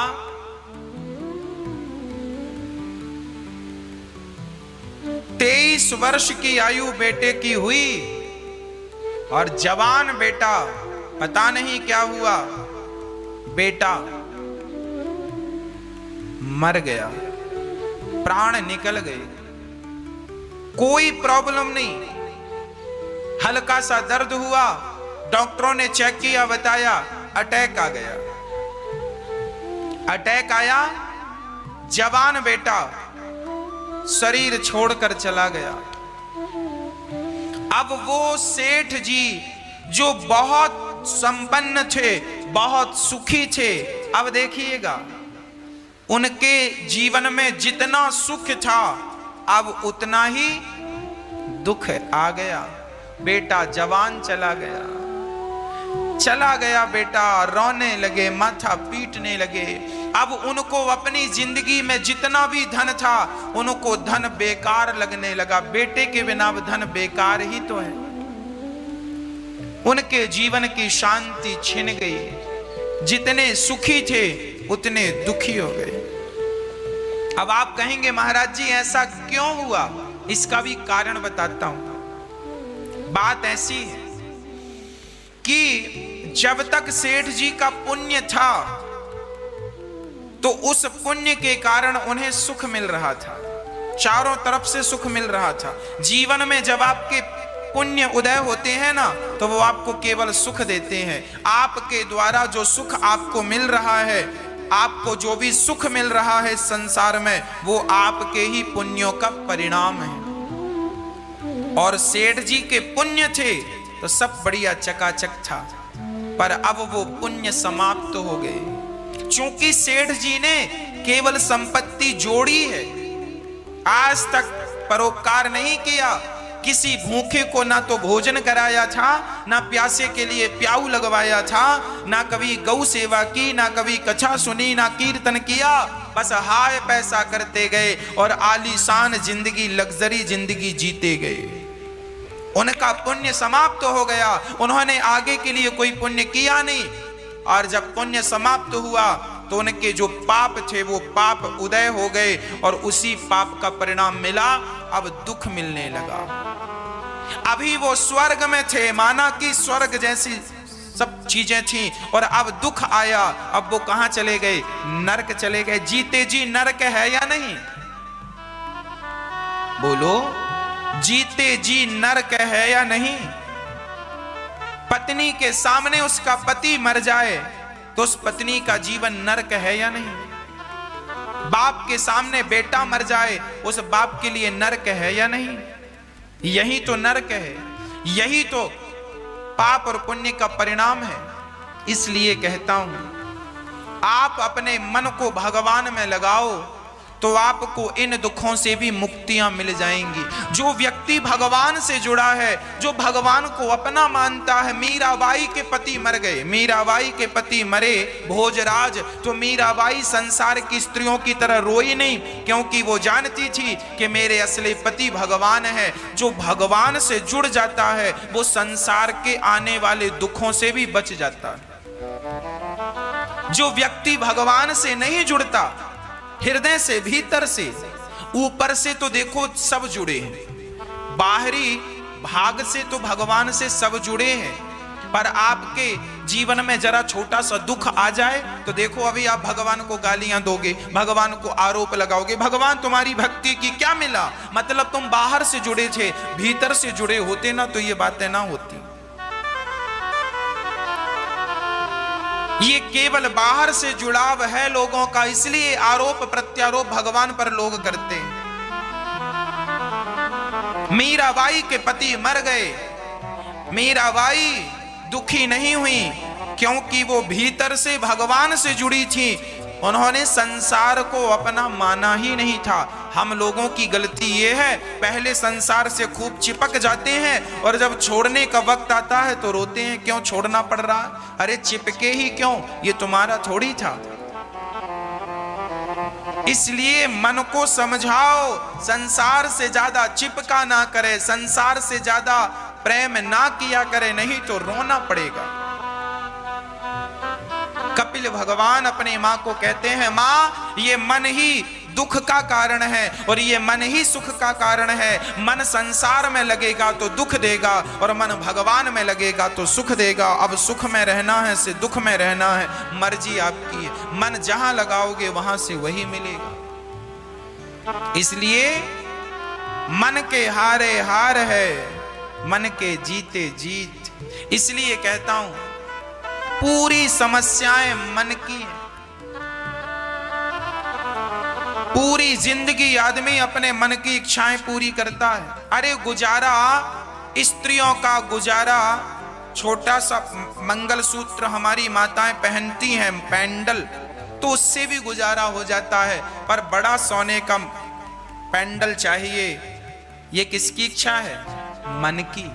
23 वर्ष की आयु बेटे की हुई और जवान बेटा, पता नहीं क्या हुआ, बेटा मर गया, प्राण निकल गए। कोई प्रॉब्लम नहीं, हल्का सा दर्द हुआ, डॉक्टरों ने चेक किया, बताया अटैक आ गया। अटैक आया, जवान बेटा शरीर छोड़कर चला गया। अब वो सेठ जी जो बहुत संपन्न थे, बहुत सुखी थे, अब देखिएगा उनके जीवन में जितना सुख था अब उतना ही दुख आ गया। बेटा जवान चला गया, चला गया बेटा, रोने लगे, माथा पीटने लगे। अब उनको अपनी जिंदगी में जितना भी धन था उनको धन बेकार लगने लगा। बेटे के बिना धन बेकार ही तो है। उनके जीवन की शांति छिन गई, जितने सुखी थे उतने दुखी हो गए। अब आप कहेंगे महाराज जी ऐसा क्यों हुआ? इसका भी कारण बताता हूं। बात ऐसी है कि जब तक सेठ जी का पुण्य था तो उस पुण्य के कारण उन्हें सुख मिल रहा था, चारों तरफ से सुख मिल रहा था। जीवन में जब आपके पुण्य उदय होते हैं ना तो वो आपको केवल सुख देते हैं। आपके द्वारा जो सुख आपको मिल रहा है, आपको जो भी सुख मिल रहा है संसार में, वो आपके ही पुण्यों का परिणाम है। और सेठ जी के पुण्य थे तो सब बढ़िया चकाचक था, पर अब वो पुण्य समाप्त हो गए। चूंकि सेठ जी ने केवल संपत्ति जोड़ी है, आज तक परोपकार नहीं किया। किसी भूखे को ना तो भोजन कराया था, ना प्यासे के लिए प्याऊ लगवाया था, ना कभी गौ सेवा की, ना कभी कथा सुनी, ना कीर्तन किया। बस हाय पैसा करते गए और आलीशान जिंदगी, लग्जरी जिंदगी जीते गए। उनका पुण्य समाप्त हो गया, उन्होंने आगे के लिए कोई पुण्य किया नहीं। और जब पुण्य समाप्त हुआ तो उनके जो पाप थे वो पाप उदय हो गए और उसी पाप का परिणाम मिला, अब दुख मिलने लगा। अभी वो स्वर्ग में थे, माना कि स्वर्ग जैसी सब चीजें थी, और अब दुख आया। अब वो कहां चले गए? नरक चले गए। जीते जी नरक है या नहीं? बोलो, जीते जी नरक है या नहीं? पत्नी के सामने उसका पति मर जाए तो उस पत्नी का जीवन नरक है या नहीं? बाप के सामने बेटा मर जाए उस बाप के लिए नरक है या नहीं? यही तो नरक है, यही तो पाप और पुण्य का परिणाम है। इसलिए कहता हूं, आप अपने मन को भगवान में लगाओ तो आपको इन दुखों से भी मुक्तियां मिल जाएंगी। जो व्यक्ति भगवान से जुड़ा है, जो भगवान को अपना मानता है। मीराबाई के पति मर गए, मीराबाई के पति मरे भोजराज, तो मीराबाई संसार की स्त्रियों की तरह रोई नहीं, क्योंकि वो जानती थी कि मेरे असली पति भगवान है। जो भगवान से जुड़ जाता है वो संसार के आने वाले दुखों से भी बच जाता है। जो व्यक्ति भगवान से नहीं जुड़ता, हृदय से, भीतर से, ऊपर से तो देखो सब जुड़े हैं, बाहरी भाग से तो भगवान से सब जुड़े हैं, पर आपके जीवन में जरा छोटा सा दुख आ जाए तो देखो अभी आप भगवान को गालियां दोगे, भगवान को आरोप लगाओगे, भगवान तुम्हारी भक्ति की क्या मिला? मतलब तुम बाहर से जुड़े थे, भीतर से जुड़े होते ना तो ये बातें ना होती। ये केवल बाहर से जुड़ाव है लोगों का, इसलिए आरोप प्रत्यारोप भगवान पर लोग करते हैं। मीराबाई के पति मर गए, मीराबाई दुखी नहीं हुई क्योंकि वो भीतर से भगवान से जुड़ी थी। उन्होंने संसार को अपना माना ही नहीं था। हम लोगों की गलती ये है, पहले संसार से खूब चिपक जाते हैं और जब छोड़ने का वक्त आता है तो रोते हैं क्यों छोड़ना पड़ रहा। अरे चिपके ही क्यों, ये तुम्हारा थोड़ी था। इसलिए मन को समझाओ, संसार से ज्यादा चिपका ना करे, संसार से ज्यादा प्रेम ना किया करे, नहीं तो रोना पड़ेगा। कपिल भगवान अपनी मां को कहते हैं, मां ये मन ही दुख का कारण है और ये मन ही सुख का कारण है। मन संसार में लगेगा तो दुख देगा और मन भगवान में लगेगा तो सुख देगा। अब सुख में रहना है से दुख में रहना है, मर्जी आपकी है। मन जहां लगाओगे वहां से वही मिलेगा। इसलिए मन के हारे हार है, मन के जीते जीत। इसलिए कहता हूं पूरी समस्याएं मन की है। पूरी जिंदगी आदमी अपने मन की इच्छाएं पूरी करता है। अरे गुजारा, स्त्रियों का गुजारा, छोटा सा मंगलसूत्र हमारी माताएं पहनती हैं, पेंडल, तो उससे भी गुजारा हो जाता है। पर बड़ा सोने का पेंडल चाहिए, ये किसकी इच्छा है? मन की।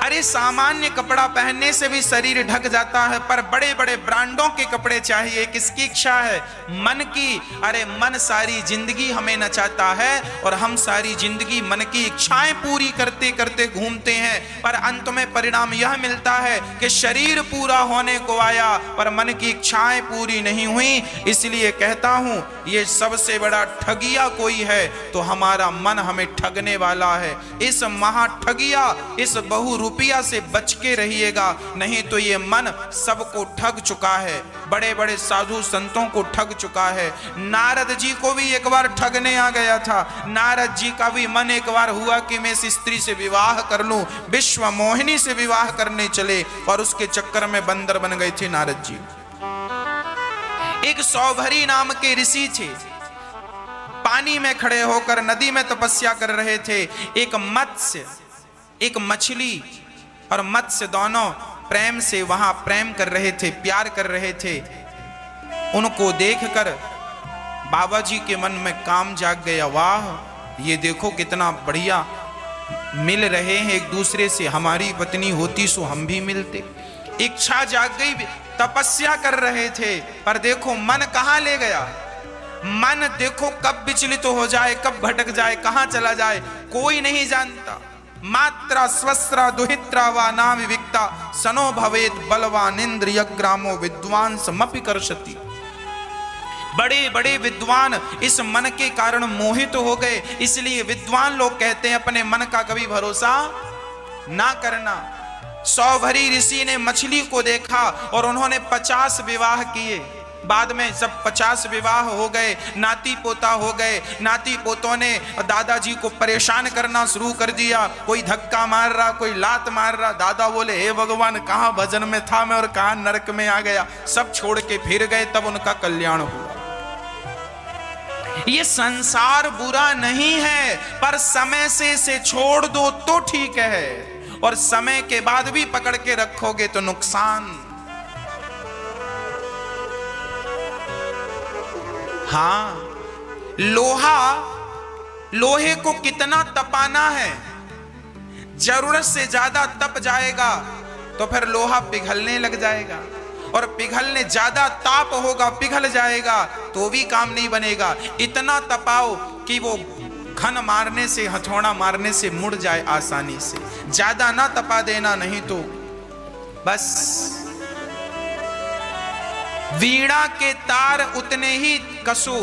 अरे सामान्य कपड़ा पहनने से भी शरीर ढक जाता है, पर बड़े बड़े ब्रांडों के कपड़े चाहिए, किसकी इच्छा है? मन की। अरे मन सारी जिंदगी हमें नचाता है और हम सारी जिंदगी मन की इच्छाएं पूरी करते करते घूमते हैं, पर अंत में परिणाम यह मिलता है कि शरीर पूरा होने को आया पर मन की इच्छाएं पूरी नहीं हुई। इसलिए कहता हूं ये सबसे बड़ा ठगिया कोई है तो हमारा मन हमें ठगने वाला है। इस महाठगिया, इस बहुरूपिया से बच के रहिएगा, नहीं तो ये मन सबको ठग चुका है। बड़े बड़े साधु संतों को ठग चुका है। नारद जी को भी एक बार ठगने आ गया था। नारद जी का भी मन एक बार हुआ कि मैं इस स्त्री से विवाह कर लूं, विश्व मोहिनी से विवाह करने चले और उसके चक्कर में बंदर बन गए थे नारद जी। एक सौभरी नाम के ऋषि थे, पानी में खड़े होकर नदी में तपस्या कर रहे थे। एक मत्स्य, एक मछली और मत्स्य दोनों प्रेम से वहां प्रेम कर रहे थे, प्यार कर रहे थे। उनको देखकर बाबा जी के मन में काम जाग गया, वाह ये देखो कितना बढ़िया मिल रहे हैं एक दूसरे से, हमारी पत्नी होती सो हम भी मिलते। इच्छा जाग गई, तपस्या कर रहे थे, पर देखो मन कहां ले गया। मन देखो कब विचलित हो जाए, कब भटक जाए, कहां चला जाए कोई नहीं जानता। मात्रा स्वस्रा दुहित्रा वा नाम विविक्ता सनो भवेत बलवान इंद्रियग्रामो विद्वांसमपि कर्षति। बड़े बड़े विद्वान इस मन के कारण मोहित हो गए। इसलिए विद्वान लोग कहते हैं अपने मन का कभी भरोसा ना करना। सौभरी ऋषि ने मछली को देखा और उन्होंने 50 विवाह किए। बाद में सब 50 विवाह हो गए, नाती पोता हो गए। नाती पोतों ने दादाजी को परेशान करना शुरू कर दिया, कोई धक्का मार रहा, कोई लात मार रहा। दादा बोले हे भगवान, कहां भजन में था मैं और कहां नरक में आ गया। सब छोड़ के फिर गए, तब उनका कल्याण हुआ। ये संसार बुरा नहीं है, पर समय से इसे छोड़ दो तो ठीक है, और समय के बाद भी पकड़ के रखोगे तो नुकसान। हाँ, लोहे को कितना तपाना है, जरूरत से ज्यादा तप जाएगा तो फिर लोहा पिघलने लग जाएगा, और पिघलने ज्यादा ताप होगा, पिघल जाएगा तो भी काम नहीं बनेगा। इतना तपाओ कि वो घन मारने से, हथौड़ा मारने से मुड़ जाए आसानी से। ज्यादा ना तपा देना, नहीं तो बस। वीणा के तार उतने ही कसो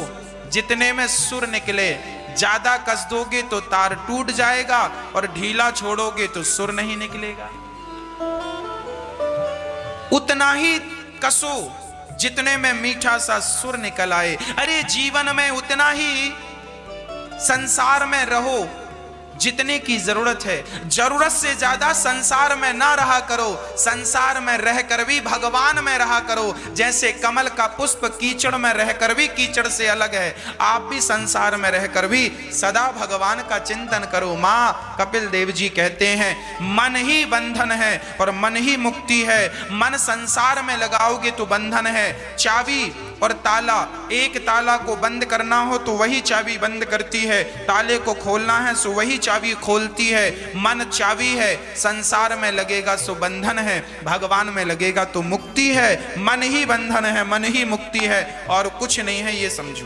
जितने में सुर निकले। ज्यादा कस दोगे तो तार टूट जाएगा और ढीला छोड़ोगे तो सुर नहीं निकलेगा। उतना ही कसो जितने में मीठा सा सुर निकल आए। अरे जीवन में उतना ही संसार में रहो जितने की जरूरत है, जरूरत से ज्यादा संसार में ना रहा करो। संसार में रहकर भी भगवान में रहा करो। जैसे कमल का पुष्प कीचड़ में रहकर भी कीचड़ से अलग है, आप भी संसार में रहकर भी सदा भगवान का चिंतन करो। मां कपिल देव जी कहते हैं, मन ही बंधन है और मन ही मुक्ति है। मन संसार में लगाओगे तो बंधन है। चाबी और ताला, एक ताला को बंद करना हो तो वही चाबी बंद करती है, ताले को खोलना है सो वही चाबी खोलती है। मन चाबी है, संसार में लगेगा सो बंधन है, भगवान में लगेगा तो मुक्ति है। मन ही बंधन है, मन ही मुक्ति है और कुछ नहीं है, ये समझो।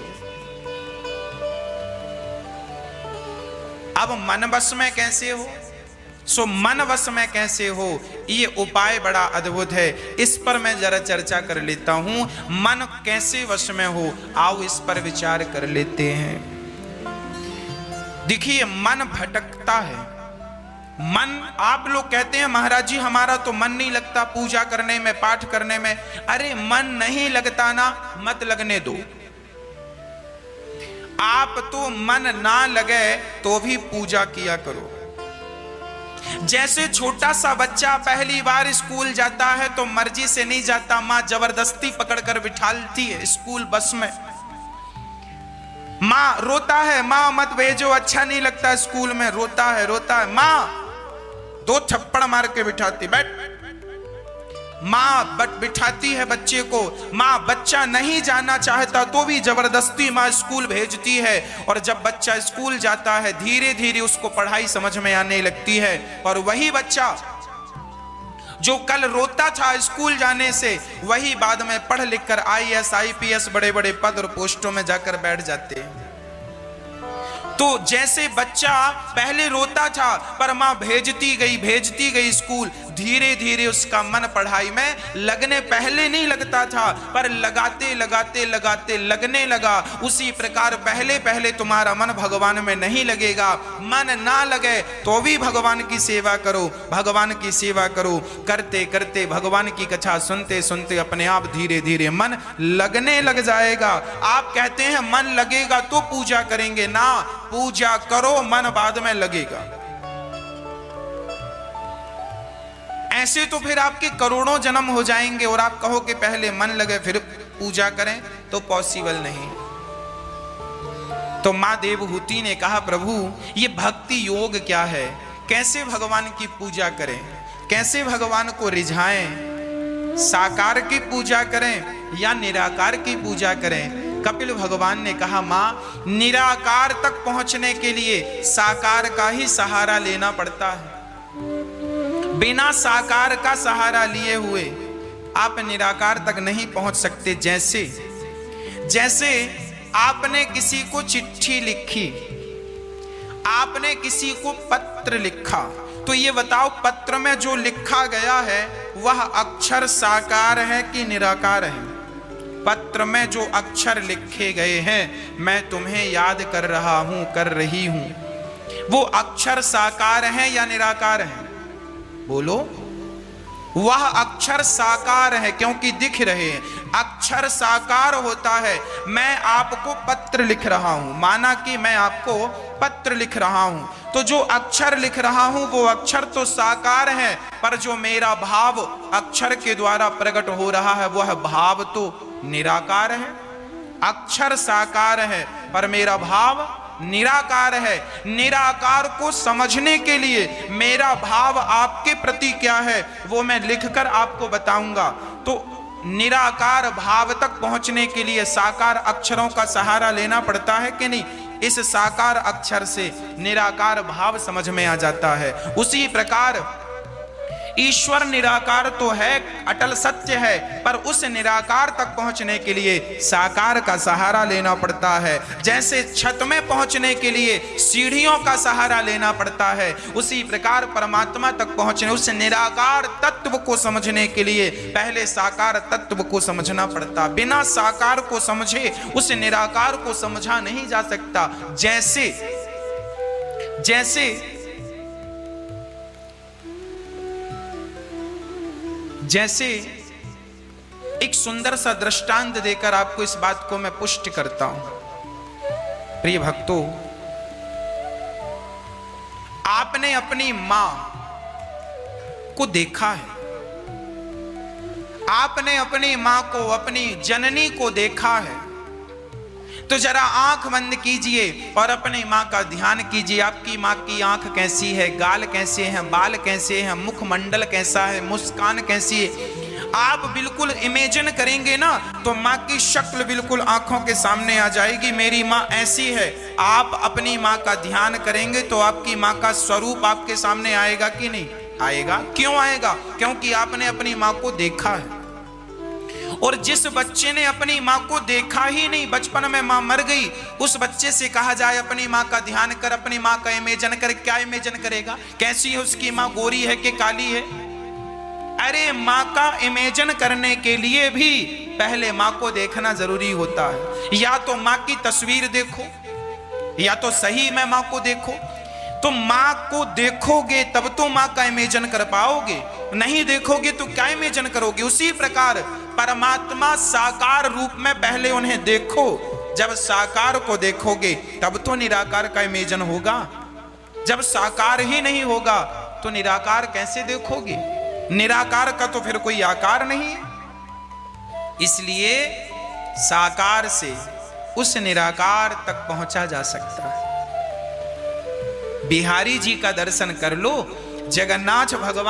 अब मन वश में कैसे हो? सो मन वश में कैसे हो, ये उपाय बड़ा अद्भुत है। इस पर मैं जरा चर्चा कर लेता हूं। मन कैसे वश में हो, आओ इस पर विचार कर लेते हैं। देखिए, मन भटकता है। मन, आप लोग कहते हैं महाराज जी हमारा तो मन नहीं लगता पूजा करने में, पाठ करने में। अरे मन नहीं लगता ना, मत लगने दो। आप तो मन ना लगे तो भी पूजा किया करो। जैसे छोटा सा बच्चा पहली बार स्कूल जाता है तो मर्जी से नहीं जाता, मां जबरदस्ती पकड़कर बिठालती है स्कूल बस में। मां रोता है, मां मत भेजो, अच्छा नहीं लगता स्कूल में, रोता है, मां 2 थप्पड़ मार के बिठाती, बैठ। मां बिठाती है बच्चे को। मां बच्चा नहीं जाना चाहता तो भी जबरदस्ती मां स्कूल भेजती है। और जब बच्चा स्कूल जाता है धीरे धीरे उसको पढ़ाई समझ में आने लगती है। और वही बच्चा जो कल रोता था स्कूल जाने से, वही बाद में पढ़ लिख कर IAS IPS बड़े बड़े पद और पोस्टों में जाकर बैठ जाते हैं। तो जैसे बच्चा पहले रोता था पर मां भेजती गई स्कूल, धीरे धीरे उसका मन पढ़ाई में लगने, पहले नहीं लगता था पर लगाते लगने लगा। उसी प्रकार पहले तुम्हारा मन भगवान में नहीं लगेगा। मन ना लगे तो भी भगवान की सेवा करो, भगवान की सेवा करो। करते करते भगवान की कथा सुनते सुनते अपने आप धीरे धीरे मन लगने लग जाएगा। आप कहते हैं मन लगेगा तो पूजा करेंगे ना, पूजा करो, मन बाद में लगेगा। ऐसे तो फिर आपके करोड़ों जन्म हो जाएंगे और आप कहो कि पहले मन लगे फिर पूजा करें, तो पॉसिबल नहीं। तो मां देवहूति ने कहा, प्रभु ये भक्ति योग क्या है? कैसे भगवान की पूजा करें, कैसे भगवान को रिझाएं? साकार की पूजा करें या निराकार की पूजा करें? कपिल भगवान ने कहा, मां निराकार तक पहुंचने के लिए साकार का ही सहारा लेना पड़ता है। बिना साकार का सहारा लिए हुए आप निराकार तक नहीं पहुंच सकते। जैसे आपने किसी को चिट्ठी लिखी, आपने किसी को पत्र लिखा, तो ये बताओ पत्र में जो लिखा गया है वह अक्षर साकार है कि निराकार है? पत्र में जो अक्षर लिखे गए हैं, मैं तुम्हें याद कर रहा हूं, कर रही हूं, वो अक्षर साकार है या निराकार है? बोलो। वह अक्षर साकार है क्योंकि दिख रहे हैं। अक्षर साकार होता है। मैं आपको पत्र लिख रहा हूं, माना कि मैं आपको पत्र लिख रहा हूं, तो जो अक्षर लिख रहा हूं वो अक्षर तो साकार है, पर जो मेरा भाव अक्षर के द्वारा प्रकट हो रहा है वह भाव तो निराकार है। अक्षर साकार है पर मेरा भाव निराकार है। निराकार को समझने के लिए मेरा भाव आपके प्रति क्या है वो मैं लिखकर आपको बताऊंगा। तो निराकार भाव तक पहुंचने के लिए साकार अक्षरों का सहारा लेना पड़ता है कि नहीं? इस साकार अक्षर से निराकार भाव समझ में आ जाता है। उसी प्रकार ईश्वर निराकार तो है, अटल सत्य है, पर उस निराकार तक पहुंचने के लिए साकार का सहारा लेना पड़ता है। जैसे छत में पहुंचने के लिए सीढ़ियों का सहारा लेना पड़ता है, उसी प्रकार परमात्मा तक पहुंचने, उस निराकार तत्व को समझने के लिए पहले साकार तत्व को समझना पड़ता। बिना साकार को समझे उस निराकार को समझा नहीं जा सकता। जैसे एक सुंदर सा दृष्टांत देकर आपको इस बात को मैं पुष्ट करता हूं। प्रिय भक्तों, आपने अपनी मां को देखा है, आपने अपनी मां को, अपनी जननी को देखा है, तो जरा आंख बंद कीजिए और अपनी मां का ध्यान कीजिए। आपकी मां की आंख कैसी है, गाल कैसे हैं, बाल कैसे हैं, मुखमंडल कैसा है, मुस्कान कैसी है। आप बिल्कुल इमेजिन करेंगे ना तो मां की शक्ल बिल्कुल आंखों के सामने आ जाएगी, मेरी मां ऐसी है। आप अपनी मां का ध्यान करेंगे तो आपकी मां का स्वरूप आपके सामने आएगा कि नहीं आएगा? क्यों आएगा? क्योंकि आपने अपनी मां को देखा है। और जिस बच्चे ने अपनी मां को देखा ही नहीं, बचपन में मां मर गई, उस बच्चे से कहा जाए अपनी मां का ध्यान कर, अपनी मां का इमेजिन कर, क्या इमेजिन करेगा? कैसी है उसकी मां, गोरी है कि काली है? अरे मां का इमेजिन करने के लिए भी पहले मां को देखना जरूरी होता है। या तो मां की तस्वीर देखो, या तो सही में मां को देखो। तो मां को देखोगे तब तो मां का इमेजिन कर पाओगे, नहीं देखोगे तो क्या इमेजिन करोगे? उसी प्रकार परमात्मा साकार रूप में पहले उन्हें देखो, जब साकार को देखोगे तब तो निराकार का इमेजिन होगा। जब साकार ही नहीं होगा तो निराकार कैसे देखोगे? निराकार का तो फिर कोई आकार नहीं है। इसलिए साकार से उस निराकार तक पहुंचा जा सकता है। बिहारी जी का दर्शन कर लो, जगन्नाथ भगवान